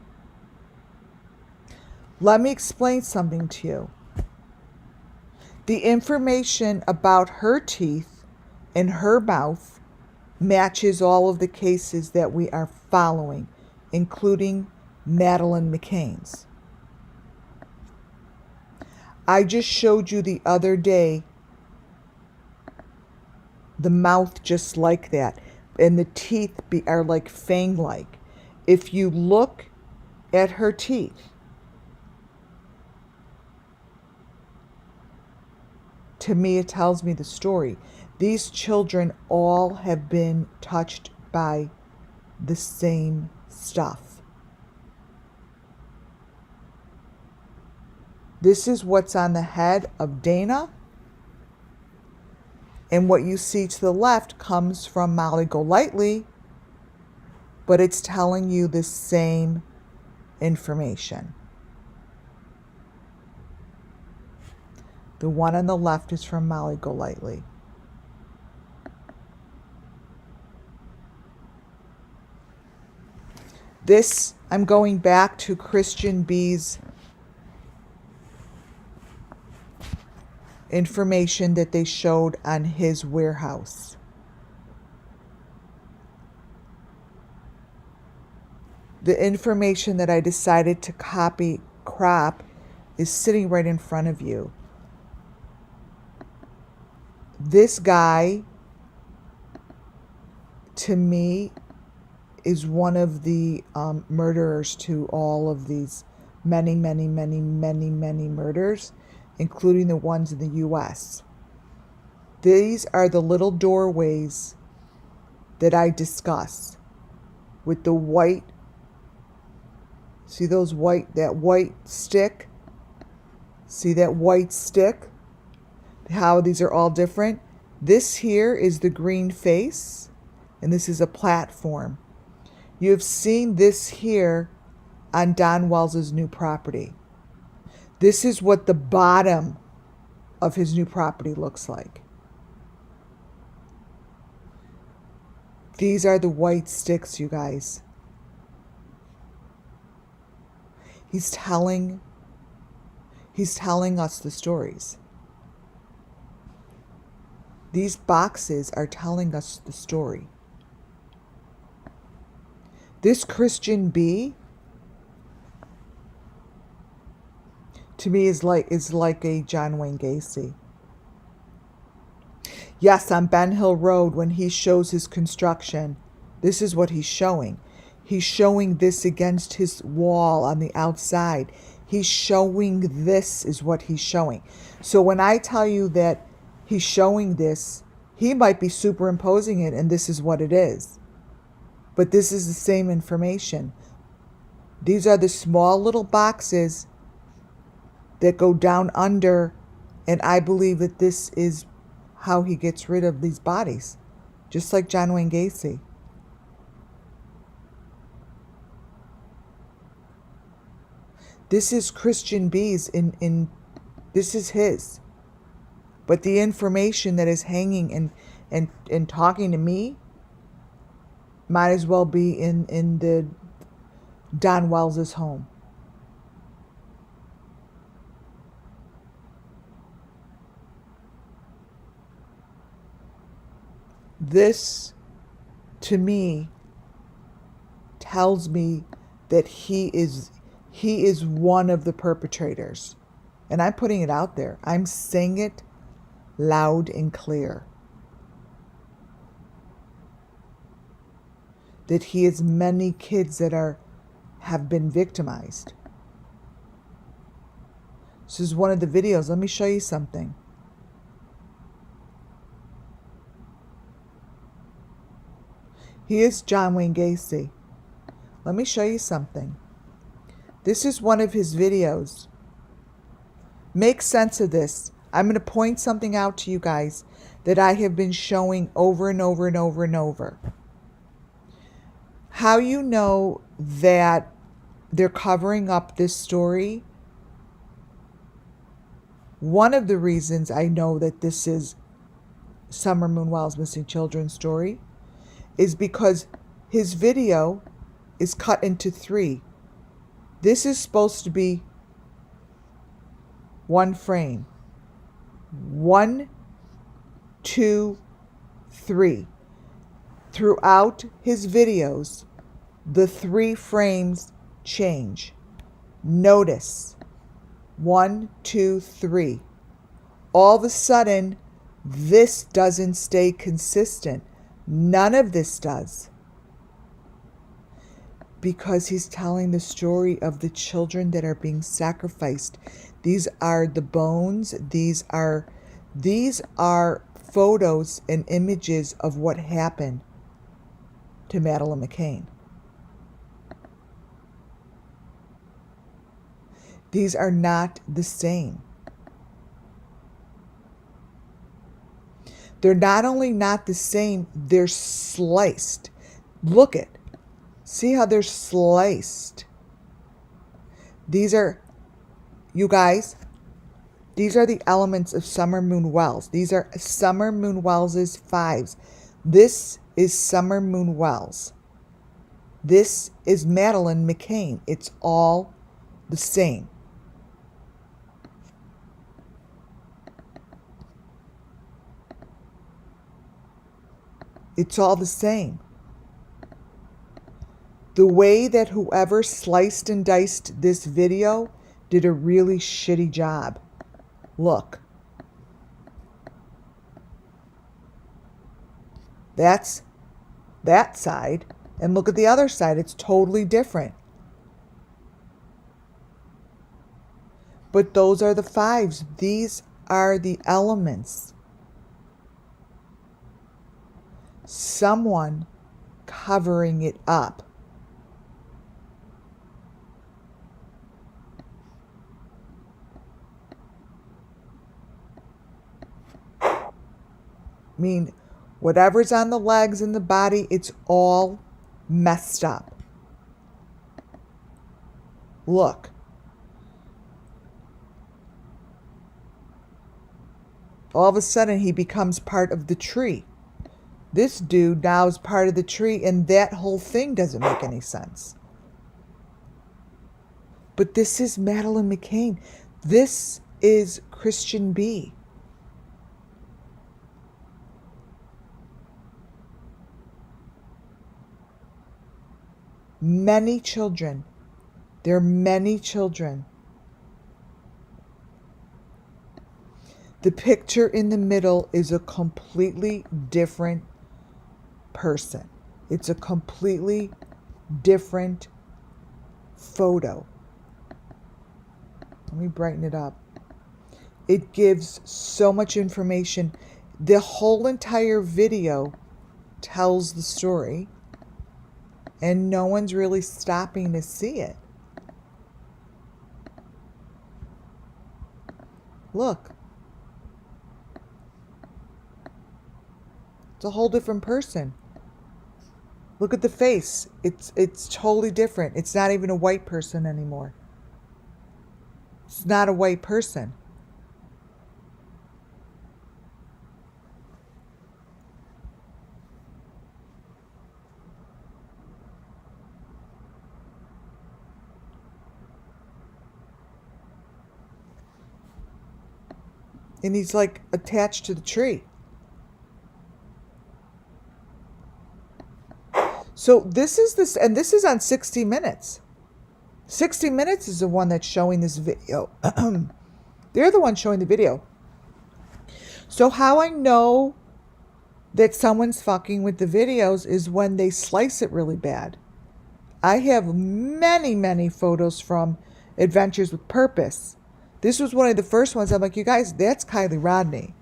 Let me explain something to you. The information about her teeth and her mouth matches all of the cases that we are following, including Madeleine McCann's. I just showed you the other day the mouth just like that, and the teeth are like fang-like. If you look at her teeth, to me it tells me the story. These children all have been touched by the same stuff. This is what's on the head of Dana. And what you see to the left comes from Molly Golightly, but it's telling you the same information. The one on the left is from Molly Golightly. This, I'm going back to Christian B's information that they showed on his warehouse. The information that I decided to crop is sitting right in front of you. This guy, to me, is one of the murderers to all of these many murders, including the ones in the U.S. These are the little doorways that I discuss with the white, see those that white stick? See that white stick? How these are all different? This here is the green face, and this is a platform. You've seen this here on Don Wells' new property. This is what the bottom of his new property looks like. These are the white sticks, you guys. He's telling us the stories. These boxes are telling us the story. This Christian B, to me, is like a John Wayne Gacy. Yes, on Ben Hill Road, when he shows his construction, this is what he's showing. He's showing this against his wall on the outside. He's showing this is what he's showing. So when I tell you that he's showing this, he might be superimposing it, and this is what it is. But this is the same information. These are the small little boxes that go down under, and I believe that this is how he gets rid of these bodies, just like John Wayne Gacy. This is Christian B's this is his. But the information that is hanging and talking to me might as well be in the Don Wells' home. This, to me, tells me that he is one of the perpetrators. And I'm putting it out there. I'm saying it loud and clear. That he has many kids that have been victimized. This is one of the videos. Let me show you something. He is John Wayne Gacy. Let me show you something. This is one of his videos. Make sense of this. I'm going to point something out to you guys that I have been showing over and over and over and over. How you know that they're covering up this story. One of the reasons I know that this is Summer Moon Wells' missing children story is because his video is cut into 3. This is supposed to be one frame. 1, 2, 3. Throughout his videos, the 3 frames change. Notice 1, 2, 3. All of a sudden, this doesn't stay consistent. None of this does. Because he's telling the story of the children that are being sacrificed. These are the bones. These are photos and images of what happened to Madeleine McCann. These are not the same. They're not only not the same, they're sliced. Look at. See how they're sliced. These are, you guys, these are the elements of Summer Moon Wells. These are Summer Moon Wells' 5s. This is Summer Moon Wells. This is Madeleine McCann. It's all the same. It's all the same. The way that whoever sliced and diced this video did a really shitty job. Look. That's that side. And look at the other side. It's totally different. But those are the 5s. These are the elements. Someone covering it up. I mean, whatever's on the legs and the body, it's all messed up. Look. All of a sudden, he becomes part of the tree. This dude now is part of the tree, and that whole thing doesn't make any sense. But this is Madeleine McCann. This is Christian B. Many children. There are many children. The picture in the middle is a completely different person. It's a completely different photo. Let me brighten it up. It gives so much information. The whole entire video tells the story, and no one's really stopping to see it. Look. It's a whole different person. Look at the face. It's totally different. It's not even a white person anymore. It's not a white person. And he's like attached to the tree. So this is and this is on 60 Minutes. 60 Minutes is the one that's showing this video. They're the one showing the video. So how I know that someone's fucking with the videos is when they slice it really bad. I have many, many photos from Adventures with Purpose. This was one of the first ones. I'm like, you guys, that's Kylie Rodney.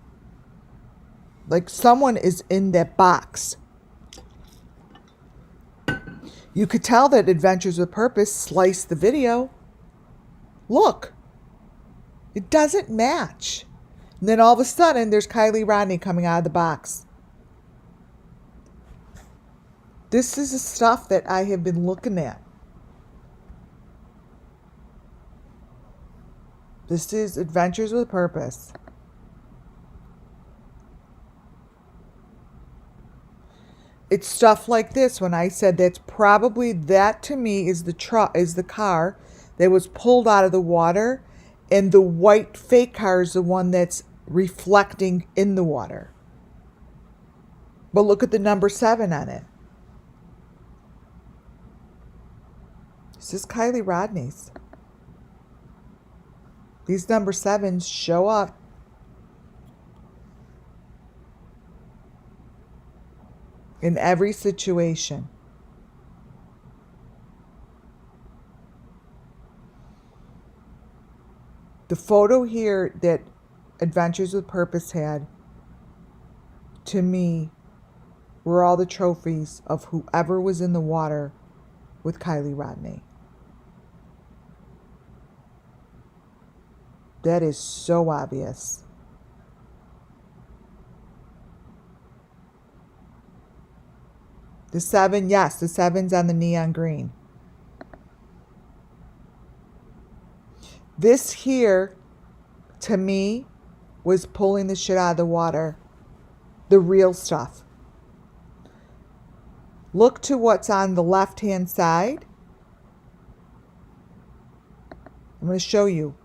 Like, someone is in that box. You could tell that Adventures with Purpose sliced the video. Look. It doesn't match. And then all of a sudden, there's Kylie Rodney coming out of the box. This is the stuff that I have been looking at. This is Adventures with Purpose. It's stuff like this. When I said that's probably, that to me is the car that was pulled out of the water, and the white fake car is the one that's reflecting in the water. But look at the number 7 on it. This is Kylie Rodney's. These number 7s show up. In every situation. The photo here that Adventures with Purpose had, to me, were all the trophies of whoever was in the water with Kylie Rodney. That is so obvious. The 7, yes, the 7's on the neon green. This here, to me, was pulling the shit out of the water. The real stuff. Look to what's on the left-hand side. I'm going to show you.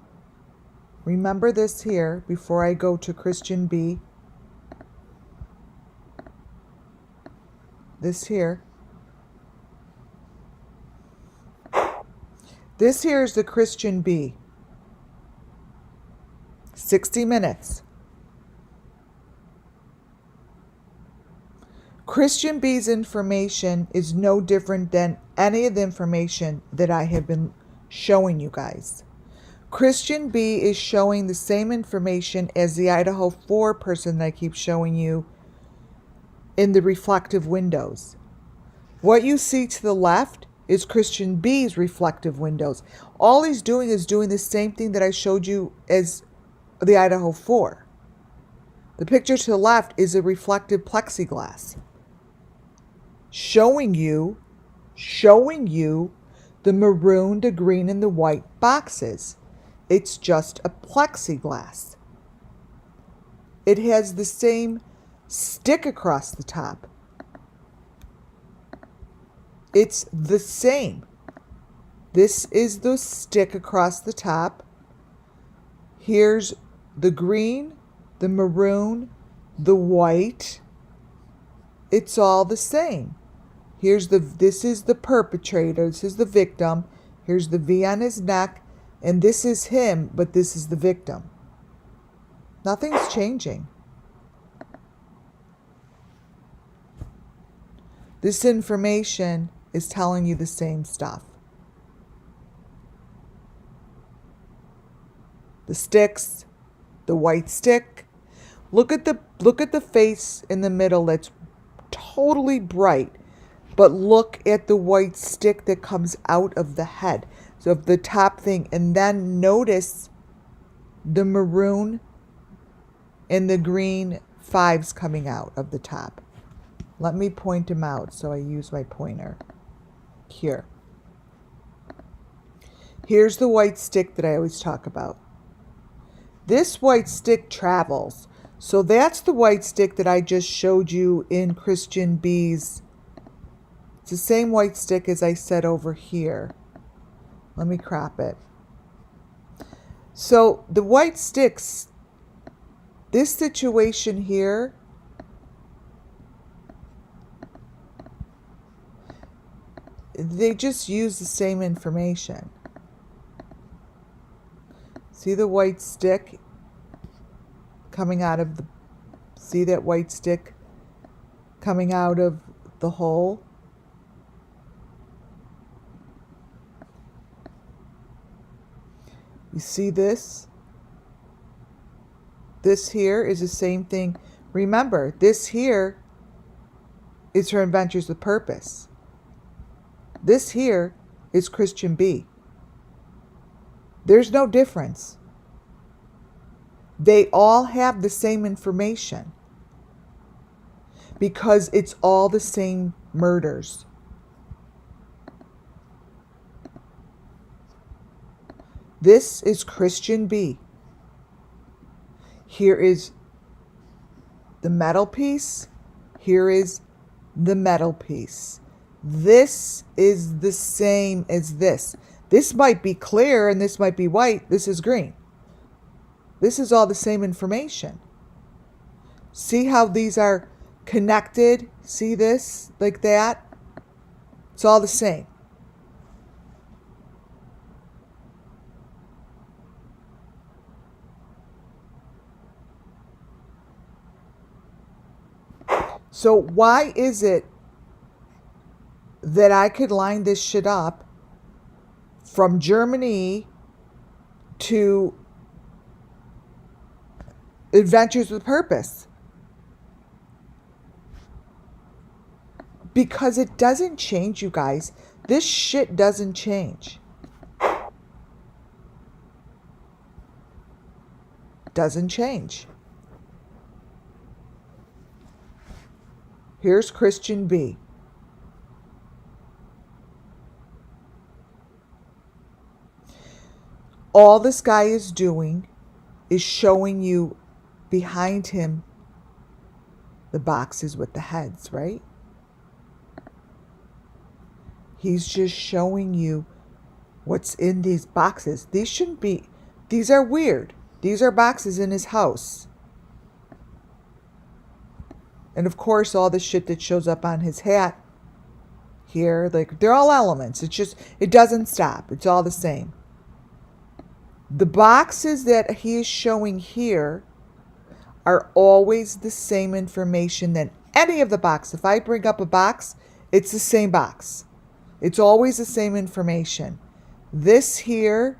Remember this here before I go to Christian B. This here. This here is the Christian B. 60 minutes. Christian B's information is no different than any of the information that I have been showing you guys. Christian B is showing the same information as the Idaho 4 person that I keep showing you in the reflective windows. What you see to the left is Christian B's reflective windows. All he's doing is doing the same thing that I showed you as the Idaho 4. The picture to the left is a reflective plexiglass showing you the maroon, the green, and the white boxes. It's just a plexiglass. It has the same stick across the top. It's the same. This is the stick across the top. Here's the green, the maroon, the white. It's all the same. This is the perpetrator. This is the victim. Here's the V on his neck. And this is him, but this is the victim. Nothing's changing. This information is telling you the same stuff. The sticks, the white stick. Look at the face in the middle that's totally bright. But look at the white stick that comes out of the head. So of the top thing. And then notice the maroon and the green 5s coming out of the top. Let me point them out. So I use my pointer. Here. Here's the white stick that I always talk about. This white stick travels. So that's the white stick that I just showed you in Christian B's. It's the same white stick as I said over here. Let me crop it. So the white sticks, this situation here, they just use the same information. See the white stick coming out of the, see that white stick coming out of the hole? You see this? This here is the same thing. Remember, this here is her Adventures with Purpose. This here is Christian B. There's no difference. They all have the same information because it's all the same murders. This is Christian B. Here is the metal piece. Here is the metal piece. This is the same as this. This might be clear and this might be white. This is green. This is all the same information. See how these are connected? See this? Like that? It's all the same. So why is it that I could line this shit up from Germany to Adventures with Purpose? Because it doesn't change, you guys. This shit doesn't change. Doesn't change. Here's Christian B. All this guy is doing is showing you behind him the boxes with the heads, right? He's just showing you what's in these boxes. These shouldn't be, these are weird. These are boxes in his house. And of course, all the shit that shows up on his hat here, like, they're all elements. It's just, it doesn't stop. It's all the same. The boxes that he is showing here are always the same information than any of the boxes. If I bring up a box, it's the same box. It's always the same information. This here,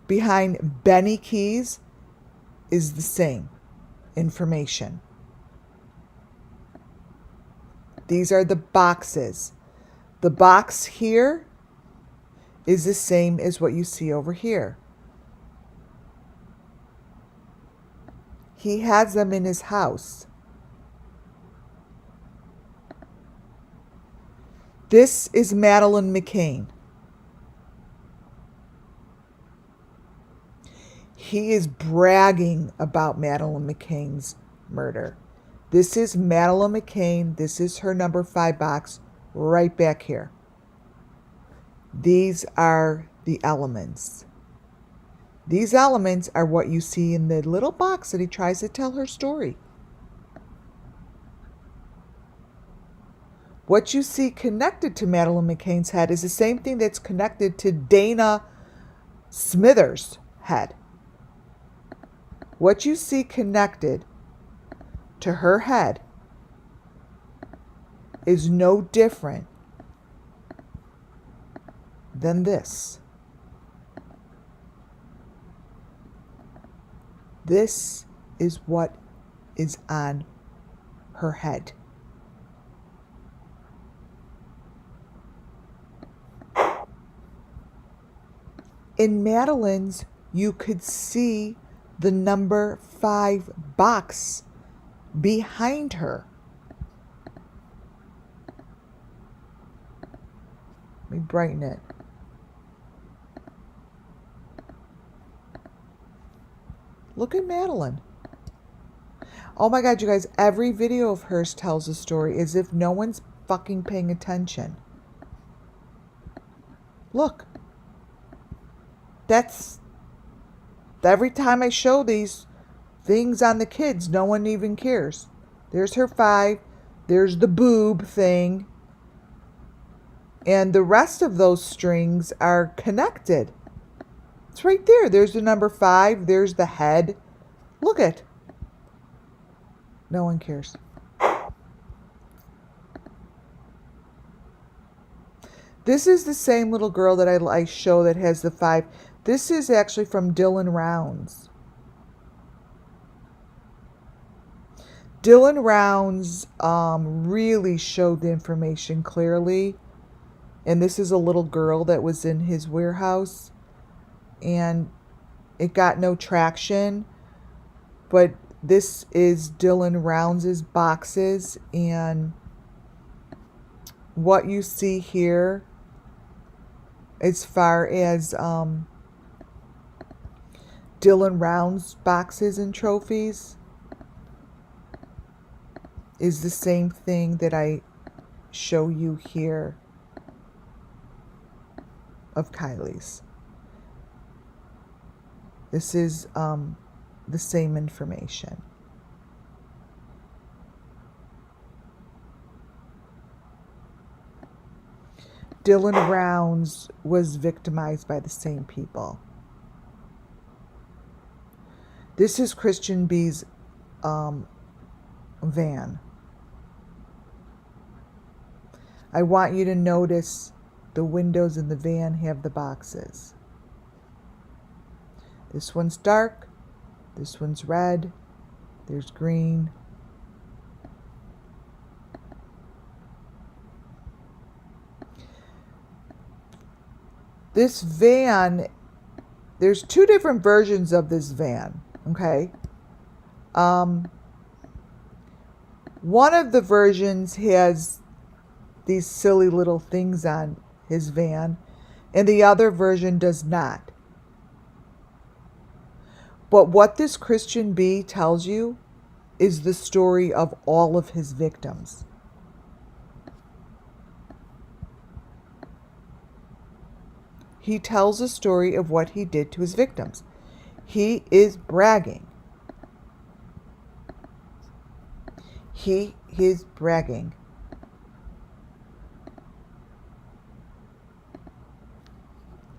behind Benny Keys, is the same information. These are the boxes. The box here is the same as what you see over here. He has them in his house. This is Madeleine McCann. He is bragging about Madeleine McCann's murder. This is Madeleine McCann. This is her number 5 box right back here. These are the elements. These elements are what you see in the little box that he tries to tell her story. What you see connected to Madeleine McCann's head is the same thing that's connected to Dana Smithers' head. What you see connected to her head is no different than this. This is what is on her head. In Madeleine's, you could see the number 5 box behind her. Let me brighten it. Look at Madeleine. Oh my God, you guys, every video of hers tells a story as if no one's fucking paying attention. Look. That's, every time I show these things on the kids, no one even cares. There's her 5. There's the boob thing. And the rest of those strings are connected. It's right there. There's the number 5. There's the head. Look at. No one cares. This is the same little girl that I show that has the 5. This is actually from Dylan Rounds. Dylan Rounds really showed the information clearly. And this is a little girl that was in his warehouse. And it got no traction. But this is Dylan Rounds' boxes. And what you see here, as far as Dylan Round's boxes and trophies is the same thing that I show you here of Kylie's. This is the same information. Dylan Rounds was victimized by the same people. This is Christian B's van. I want you to notice the windows in the van have the boxes. This one's dark, this one's red, there's green. This van, there's two different versions of this van, okay? One of the versions has these silly little things on his van, and the other version does not. But what this Christian B tells you is the story of all of his victims. He tells a story of what he did to his victims. He is bragging. He is bragging.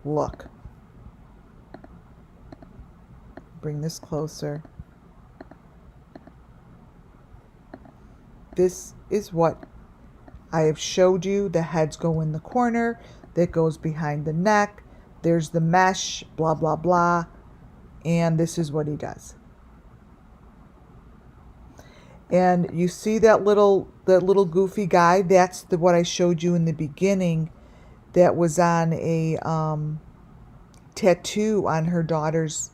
Look. Bring this closer. This is what I have showed you. The heads go in the corner. That goes behind the neck. There's the mesh, blah, blah, blah. And this is what he does. And you see that little goofy guy? That's what I showed you in the beginning. That was on a tattoo on her daughter's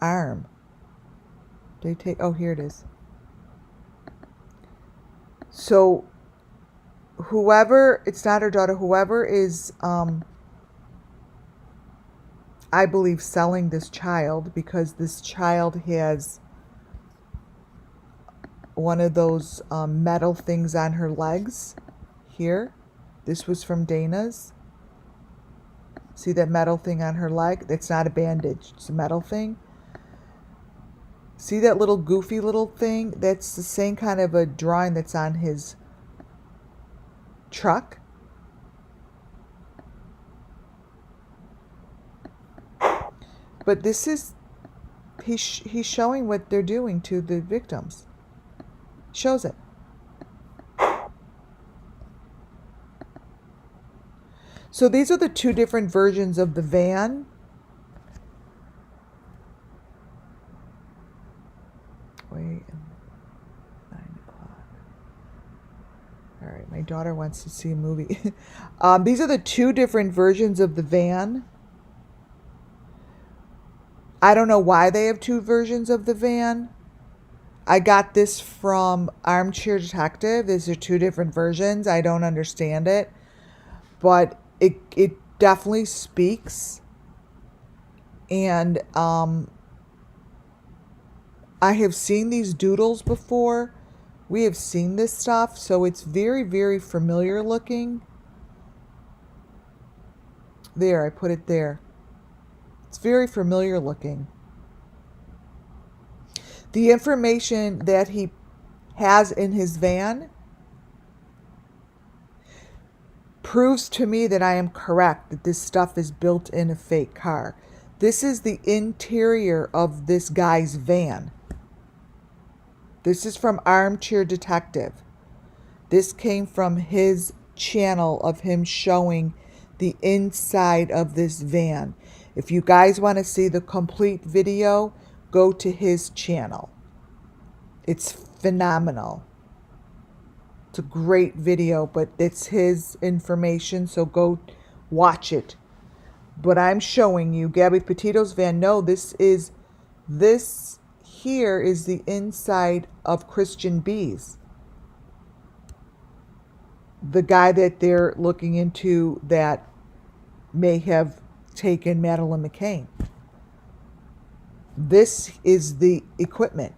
arm. Did I take? Oh, here it is. So whoever, it's not her daughter, whoever is, I believe, selling this child, because this child has one of those metal things on her legs here. This was from Dana's. See that metal thing on her leg? It's not a bandage. It's a metal thing. See that little goofy little thing? That's the same kind of a drawing that's on his truck. But this is, he's showing what they're doing to the victims. Shows it. So these are the two different versions of the van. Wait, 9 o'clock. All right, my daughter wants to see a movie. These are the two different versions of the van. I don't know why they have two versions of the van. I got this from Armchair Detective. These are two different versions. I don't understand it. But it definitely speaks. And I have seen these doodles before. We have seen this stuff. So it's very, very familiar looking. There, I put it there. It's very familiar looking. The information that he has in his van proves to me that I am correct, that this stuff is built in a fake car. This is the interior of this guy's van. This is from Armchair Detective. This came from his channel of him showing the inside of this van. If you guys want to see the complete video, go to his channel. It's phenomenal. It's a great video, but it's his information, so go watch it. But I'm showing you Gabby Petito's van. No, this here is the inside of Christian B's. The guy that they're looking into that may have taken Madeleine McCann. This is the equipment.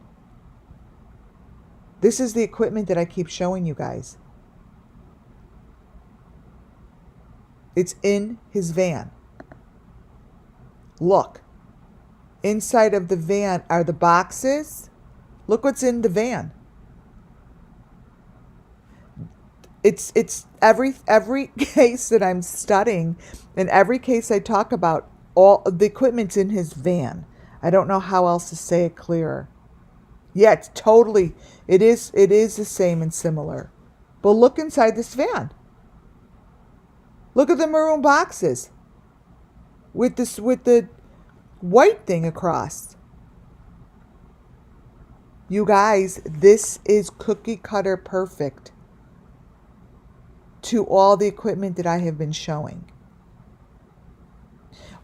This is the equipment that I keep showing you guys. It's in his van. Look. Inside of the van are the boxes. Look what's in the van. It's every case that I'm studying, and every case I talk about, all of the equipment's in his van. I don't know how else to say it clearer. Yeah, it's totally, it is the same and similar. But look inside this van. Look at the maroon boxes with the white thing across. You guys, this is cookie cutter perfect to all the equipment that I have been showing.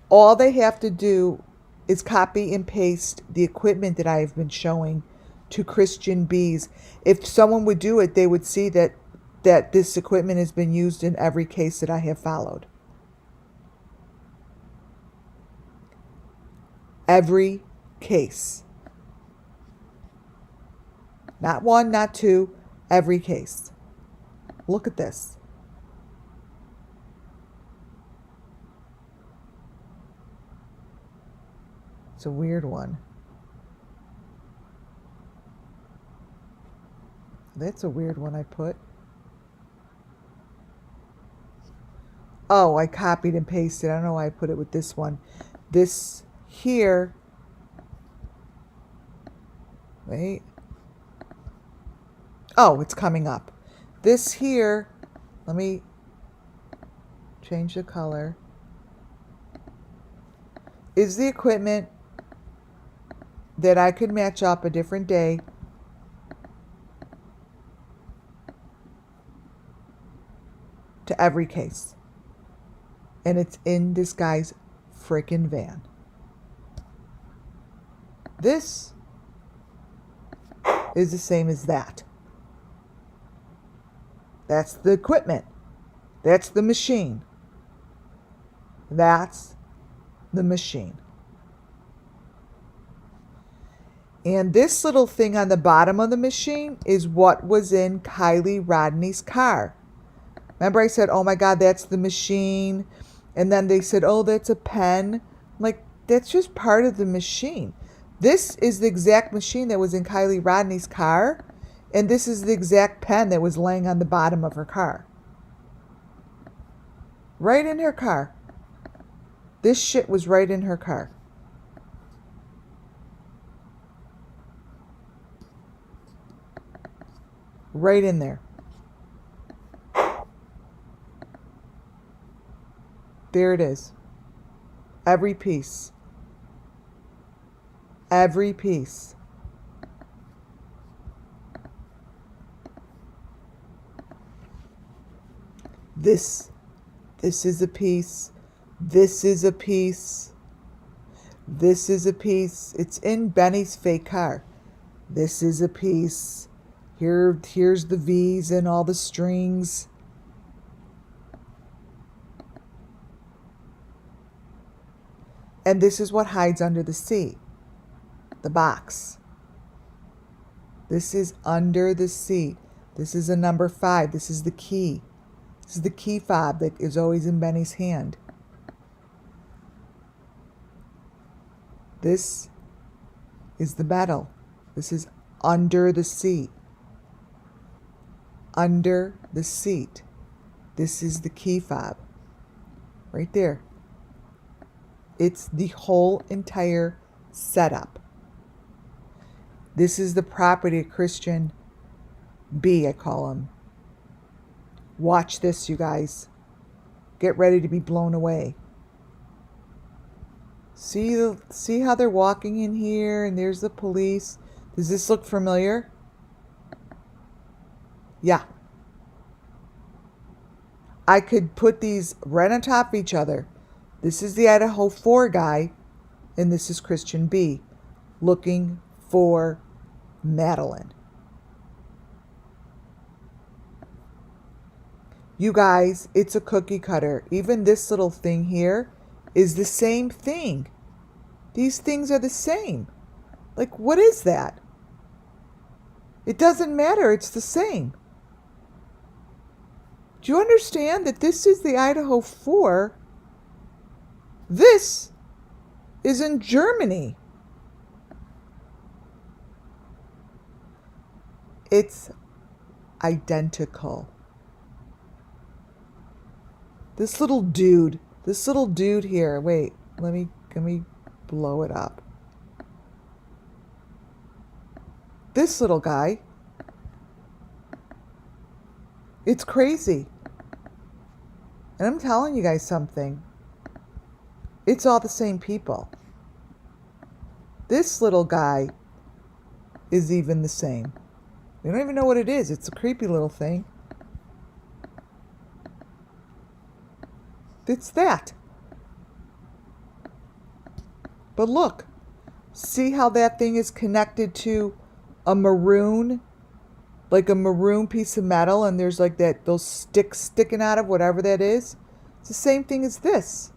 All they have to do is copy and paste the equipment that I have been showing to Christian B's. If someone would do it, they would see that this equipment has been used in every case that I have followed. Every case. Not one, not two, every case. Look at this. It's a weird one. That's a weird one I put. Oh, I copied and pasted. I don't know why I put it with this one. This here. Wait. Oh, it's coming up. This here. Let me change the color. Is the equipment that I could match up a different day to every case. And it's in this guy's freaking van. This is the same as that. That's the equipment. That's the machine. That's the machine. And this little thing on the bottom of the machine is what was in Kylie Rodney's car. Remember I said, oh my God, that's the machine. And then they said, oh, that's a pen. I'm like, that's just part of the machine. This is the exact machine that was in Kylie Rodney's car. And this is the exact pen that was laying on the bottom of her car. Right in her car. This shit was right in her car. Right in there. There it is. Every piece. Every piece. This is a piece. This is a piece. This is a piece. It's in Benny's fake car. This is a piece. Here's the V's and all the strings. And this is what hides under the seat. The box. This is under the seat. This is a number 5. This is the key. This is the key fob that is always in Benny's hand. This is the metal. This is under the seat. Under the seat. This is the key fob. Right there. It's the whole entire setup. This is the property of Christian B, I call him. Watch this, you guys. Get ready to be blown away. See how they're walking in here, and there's the police. Does this look familiar? Yeah. I could put these right on top of each other. This is the Idaho 4 guy, and this is Christian B looking for Madeline. You guys, it's a cookie cutter. Even this little thing here is the same thing. These things are the same. Like, what is that? It doesn't matter. It's the same. Do you understand that this is the Idaho 4? This is in Germany. It's identical. This little dude here. Wait, let me blow it up. This little guy. It's crazy. And I'm telling you guys something. It's all the same people. This little guy is even the same. We don't even know what it is. It's a creepy little thing. It's that. But look. See how that thing is connected to a maroon, like a maroon piece of metal, and there's like those sticks sticking out of whatever that is? It's the same thing as this.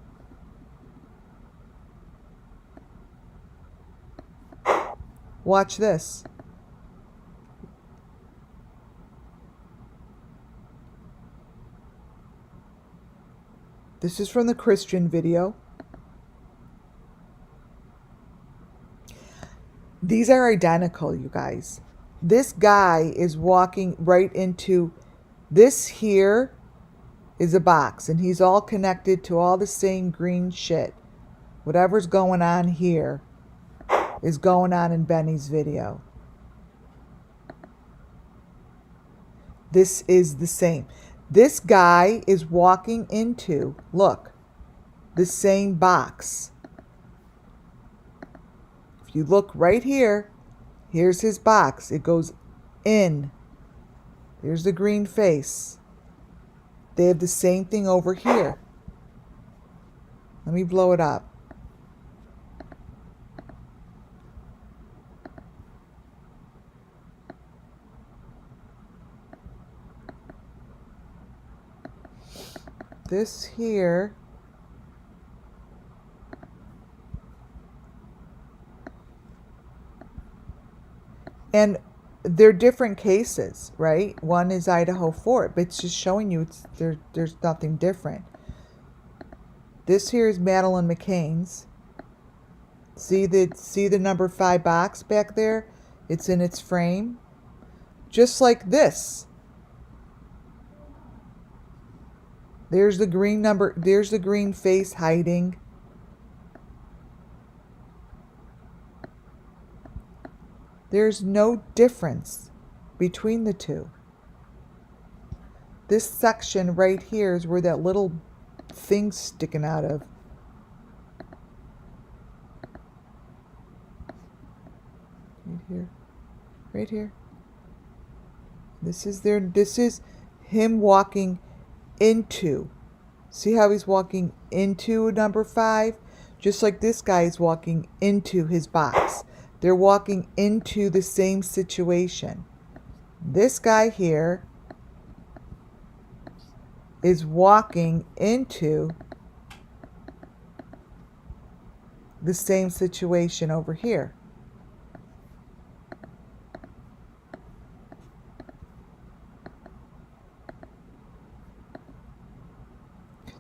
Watch this. This is from the Christian video. These are identical, you guys. This guy is walking right into this. Here is a box, and he's all connected to all the same green shit. Whatever's going on here is going on in Benny's video. This is the same. This guy is walking into, look, the same box. If you look right here, here's his box. It goes in. Here's the green face. They have the same thing over here. Let me blow it up. This here and they're different cases, right? One is Idaho 4, but it's just showing you there's nothing different. This here is Madeline McCain's. See the number 5 box back there? It's in its frame. Just like this. There's the green number, there's the green face hiding. There's no difference between the two. This section right here is where that little thing's sticking out of. Right here. Right here. This is him walking into. See how he's walking into number 5? Just like this guy is walking into his box. They're walking into the same situation. This guy here is walking into the same situation over here.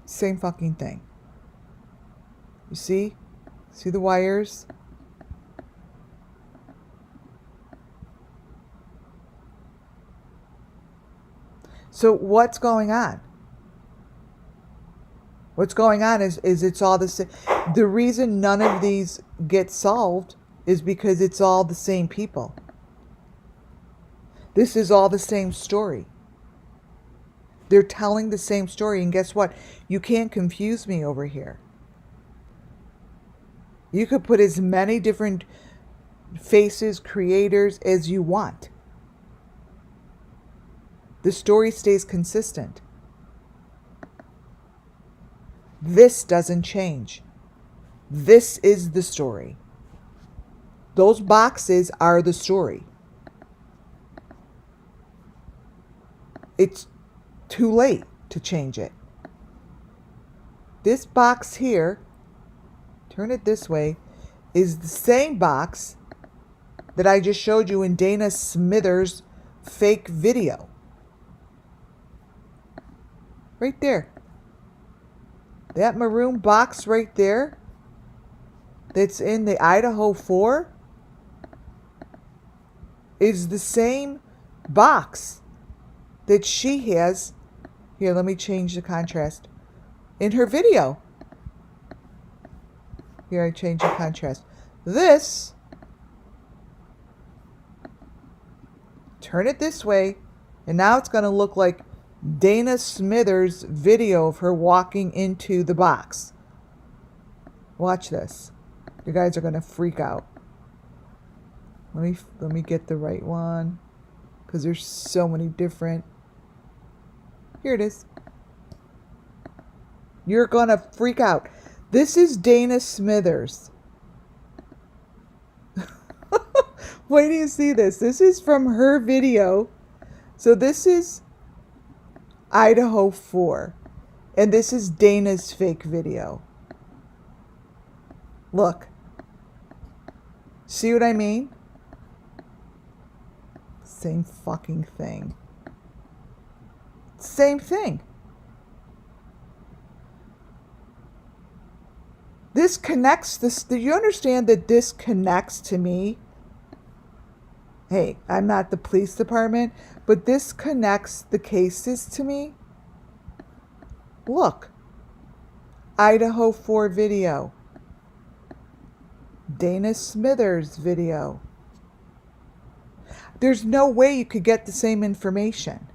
Same fucking thing. You see? See the wires? So what's going on? What's going on is it's all the same. The reason none of these get solved is because it's all the same people. This is all the same story. They're telling the same story, and guess what? You can't confuse me over here. You could put as many different faces, creators as you want. The story stays consistent. This doesn't change. This is the story. Those boxes are the story. It's too late to change it. This box here, turn it this way, is the same box that I just showed you in Dana Smithers' fake video. Right there. That maroon box right there that's in the Idaho 4 is the same box that she has. Here, let me change the contrast. In her video. Here, I change the contrast. This, turn it this way, and now it's going to look like Dana Smithers' video of her walking into the box. Watch this. You guys are going to freak out. Let me get the right one, because there's so many different. Here it is. You're going to freak out. This is Dana Smithers. Wait till you see this. This is from her video. So this is Idaho 4. And this is Dana's fake video. Look. See what I mean? Same fucking thing. Same thing. This connects this. Do you understand that this connects to me? Hey, I'm not the police department, but this connects the cases to me. Look. Idaho 4 video. Dana Smithers video. There's no way you could get the same information.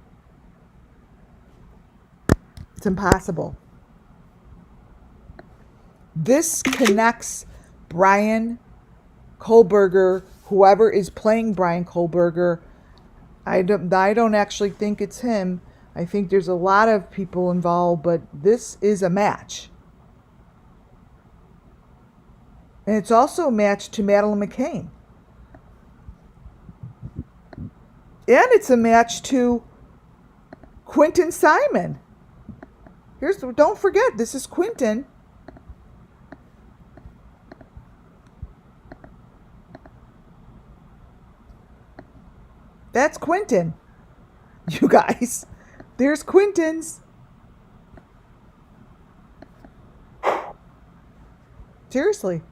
It's impossible. This connects Brian Kohlberger, whoever is playing Brian Kohlberger. I don't actually think it's him. I think there's a lot of people involved, but this is a match. And it's also a match to Madeleine McCann. And it's a match to Quentin Simon. Don't forget, this is Quentin. That's Quentin. You guys. There's Quentin's. Seriously.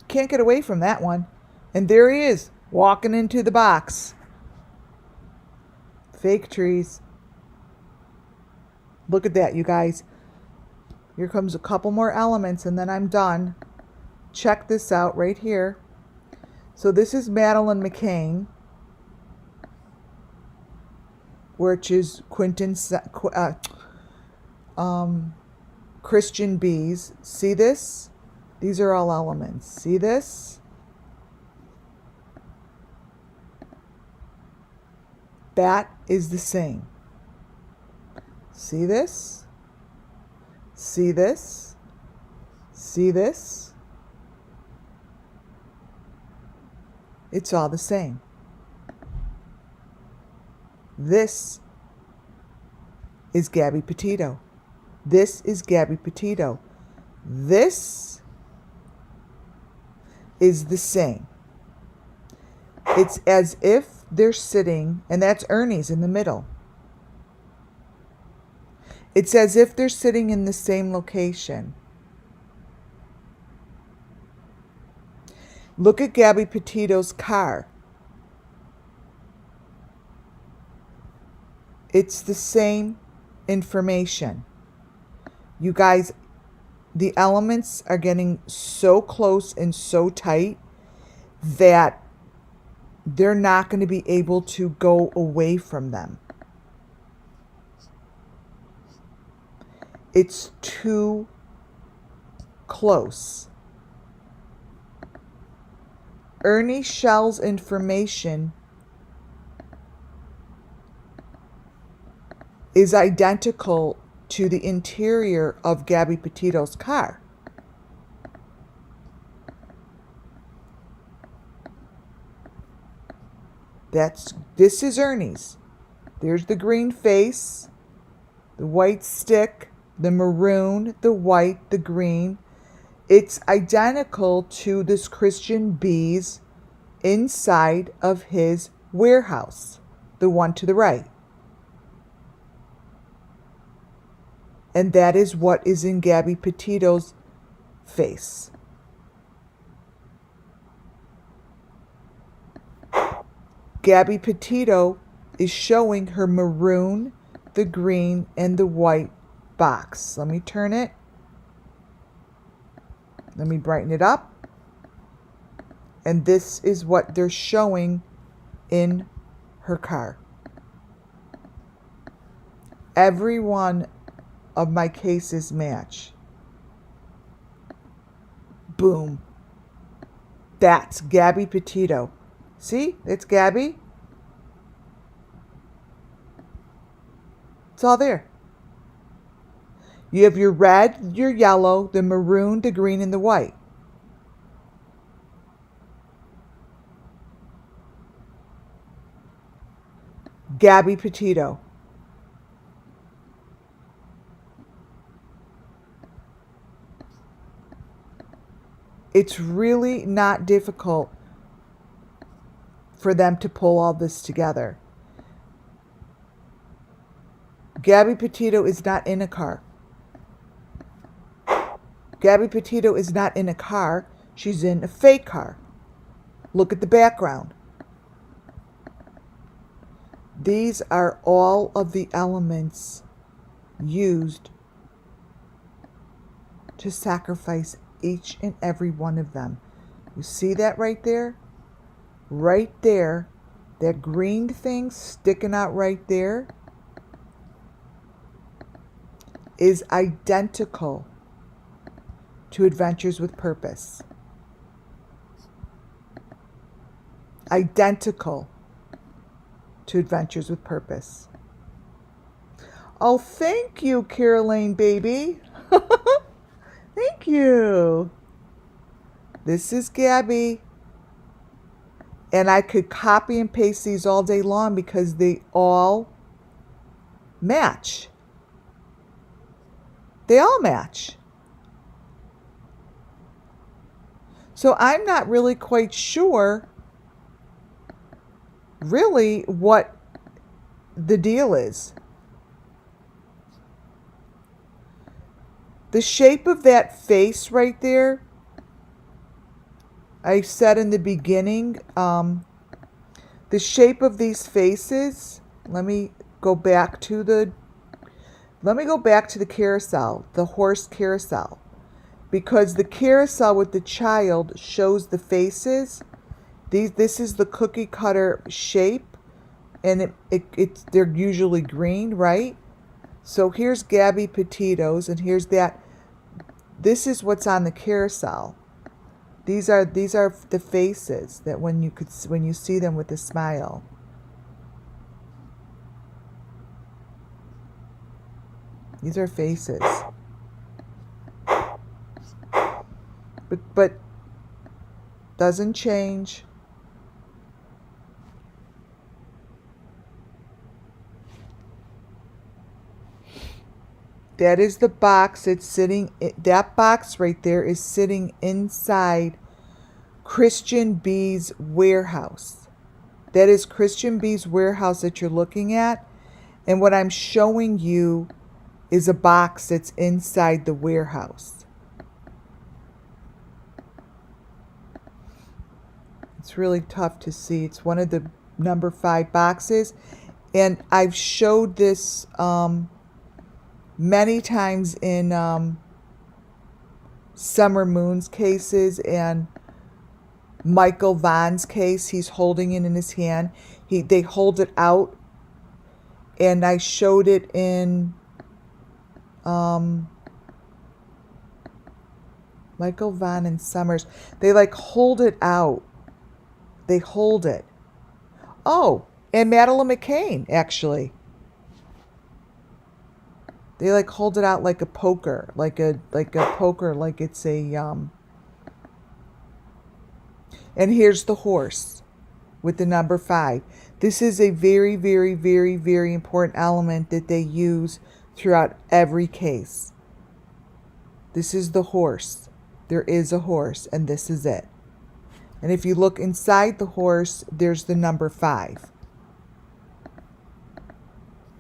Can't get away from that one. And there he is, walking into the box. Fake trees. Look at that, you guys. Here comes a couple more elements and then I'm done. Check this out right here. So this is Madeleine McCann, which is Christian B's. See this? These are all elements. See this? That is the same. See this? See this? See this? It's all the same. This is Gabby Petito. This is Gabby Petito. This is the same. It's as if they're sitting, and that's Ernie's in the middle. It's as if they're sitting in the same location. Look at Gabby Petito's car. It's the same information. You guys, the elements are getting so close and so tight that they're not going to be able to go away from them. It's too close. Ernie Shell's information is identical to the interior of Gabby Petito's car. This is Ernie's. There's the green face, the white stick, the maroon, the white, the green. It's identical to this Christian bees inside of his warehouse, the one to the right. And that is what is in Gabby Petito's face. Gabby Petito is showing her maroon, the green, and the white box. Let me turn it. Let me brighten it up. And this is what they're showing in her car. Every one of my cases match. Boom. That's Gabby Petito. See? It's Gabby. It's all there. You have your red, your yellow, the maroon, the green, and the white. Gabby Petito. It's really not difficult for them to pull all this together. Gabby Petito is not in a car. Gabby Petito is not in a car. She's in a fake car. Look at the background. These are all of the elements used to sacrifice each and every one of them. You see that right there? Right there. That green thing sticking out right there is identical to Adventures with Purpose. Identical to Adventures with Purpose. Oh, thank you, Caroline, baby. Thank you. This is Gabby. And I could copy and paste these all day long because they all match. They all match. So I'm not really quite sure really what the deal is. The shape of that face right there, I said in the beginning, the shape of these faces, let me go back to the carousel, the horse carousel, because the carousel with the child shows the faces. This is the cookie cutter shape, and they're usually green, right? So here's Gabby Petito's, and here's that. This is what's on the carousel. These are the faces that when you see them with a smile. These are faces. But doesn't change. That is the box. That box right there is sitting inside Christian B's warehouse. That is Christian B's warehouse that you're looking at. And what I'm showing you is a box that's inside the warehouse. It's really tough to see. It's one of the number 5 boxes. And I've showed this many times in Summer Moon's cases and Michael Vaughn's case. He's holding it in his hand. They hold it out, and I showed it in Michael Vaughn and Summers. They like hold it out. They hold it. Oh, and Madeline McCain, actually. They like hold it out like a poker, like a poker, like it's a And here's the horse with the number 5. This is a very, very, very, very important element that they use throughout every case. This is the horse. There is a horse, and this is it. And if you look inside the horse, there's the number 5.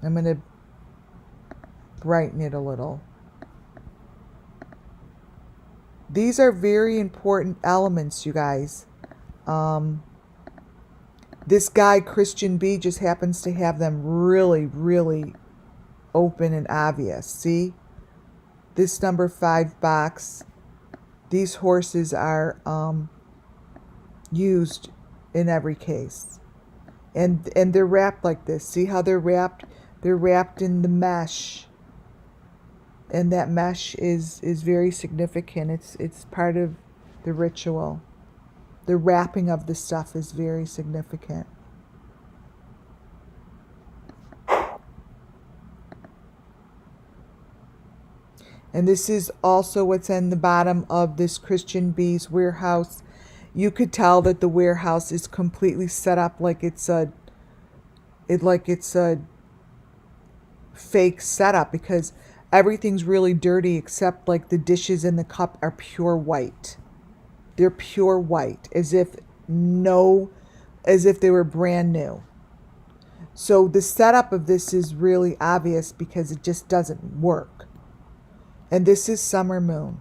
I'm going to brighten it a little. These are very important elements, you guys. This guy, Christian B, just happens to have them really, really open and obvious. See? This number 5 box. These horses are used in every case. And they're wrapped like this. See how they're wrapped? They're wrapped in the mesh. And that mesh is very significant. It's part of the ritual. The wrapping of the stuff is very significant. And this is also what's in the bottom of this Christian B's warehouse. You could tell that the warehouse is completely set up like it's a fake setup, because everything's really dirty except like the dishes in the cup are pure white. They're pure white, as if they were brand new. So the setup of this is really obvious because it just doesn't work. And this is Summer Moon.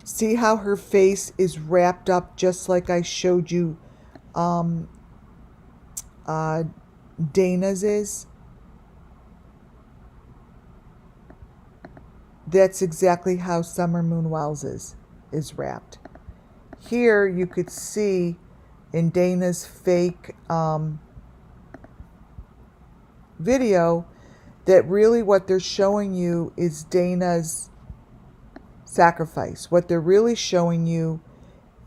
See how her face is wrapped up just like I showed you Dana's is? That's exactly how Summer Moon Wells is wrapped. Here you could see in Dana's fake video that really what they're showing you is Dana's sacrifice. What they're really showing you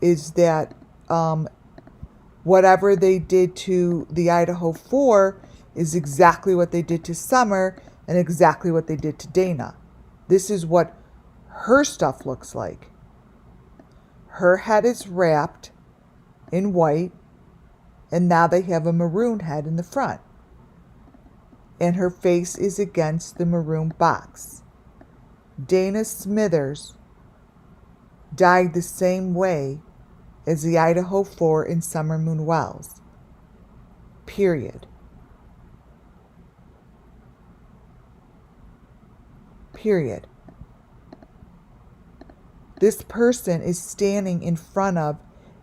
is that whatever they did to the Idaho 4 is exactly what they did to Summer and exactly what they did to Dana. This is what her stuff looks like. Her head is wrapped in white, and now they have a maroon head in the front. And her face is against the maroon box. Dana Smithers died the same way as the Idaho 4 in Summer Moon Wells. Period. Period. This person is standing in front of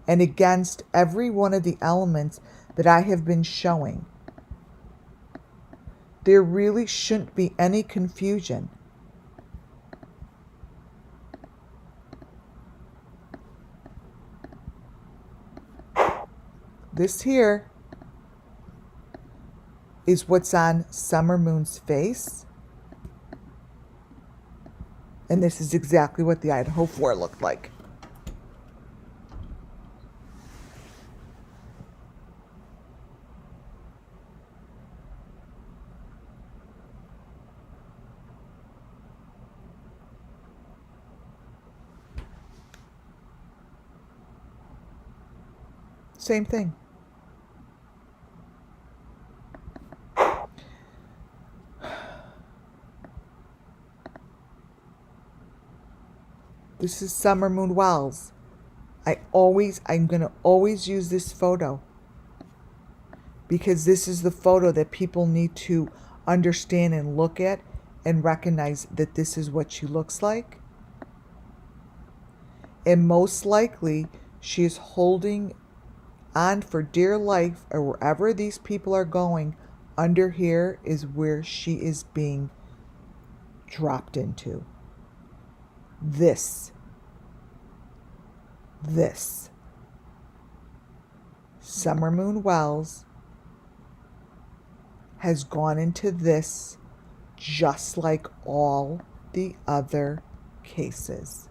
and against every one of the elements that I have been showing. There really shouldn't be any confusion. This here is what's on Summer Moon's face. And this is exactly what the Idaho 4 looked like. Same thing. This is Summer Moon Wells. I'm going to always use this photo because this is the photo that people need to understand and look at and recognize that this is what she looks like. And most likely she is holding on for dear life, or wherever these people are going, under here is where she is being dropped into. This. Summer Moon Wells has gone into this just like all the other cases,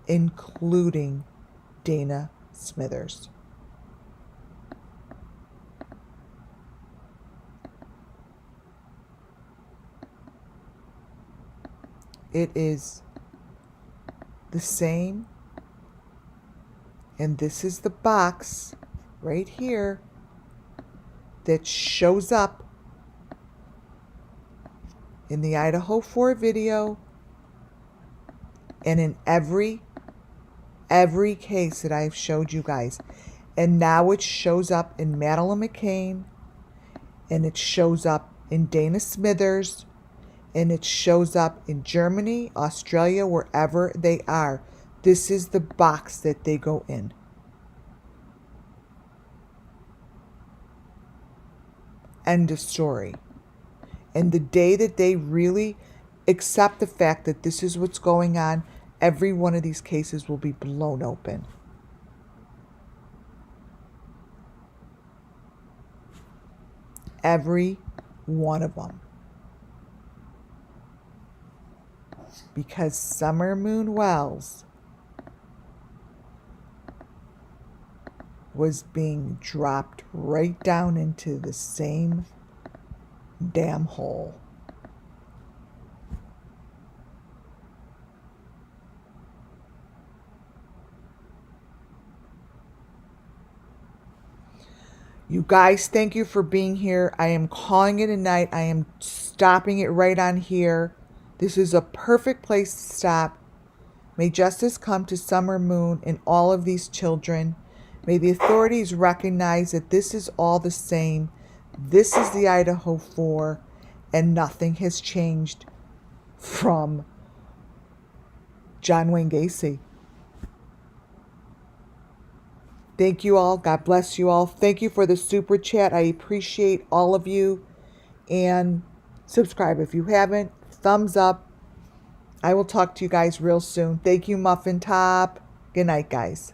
including Dana Smithers. It is the same, and this is the box right here that shows up in the Idaho 4 video and in every case that I've showed you guys. And now it shows up in Madeline McCain, and it shows up in Dana Smithers, and it shows up in Germany, Australia, wherever they are. This is the box that they go in. End of story. And the day that they really accept the fact that this is what's going on, every one of these cases will be blown open. Every one of them. Because Summer Moon Wells was being dropped right down into the same damn hole. You guys, thank you for being here. I am calling it a night. I am stopping it right on here. This is a perfect place to stop. May justice come to Summer Moon and all of these children. May the authorities recognize that this is all the same. This is the Idaho 4, and nothing has changed from John Wayne Gacy. Thank you all. God bless you all. Thank you for the super chat. I appreciate all of you. And subscribe if you haven't. Thumbs up. I will talk to you guys real soon. Thank you, Muffin Top. Good night, guys.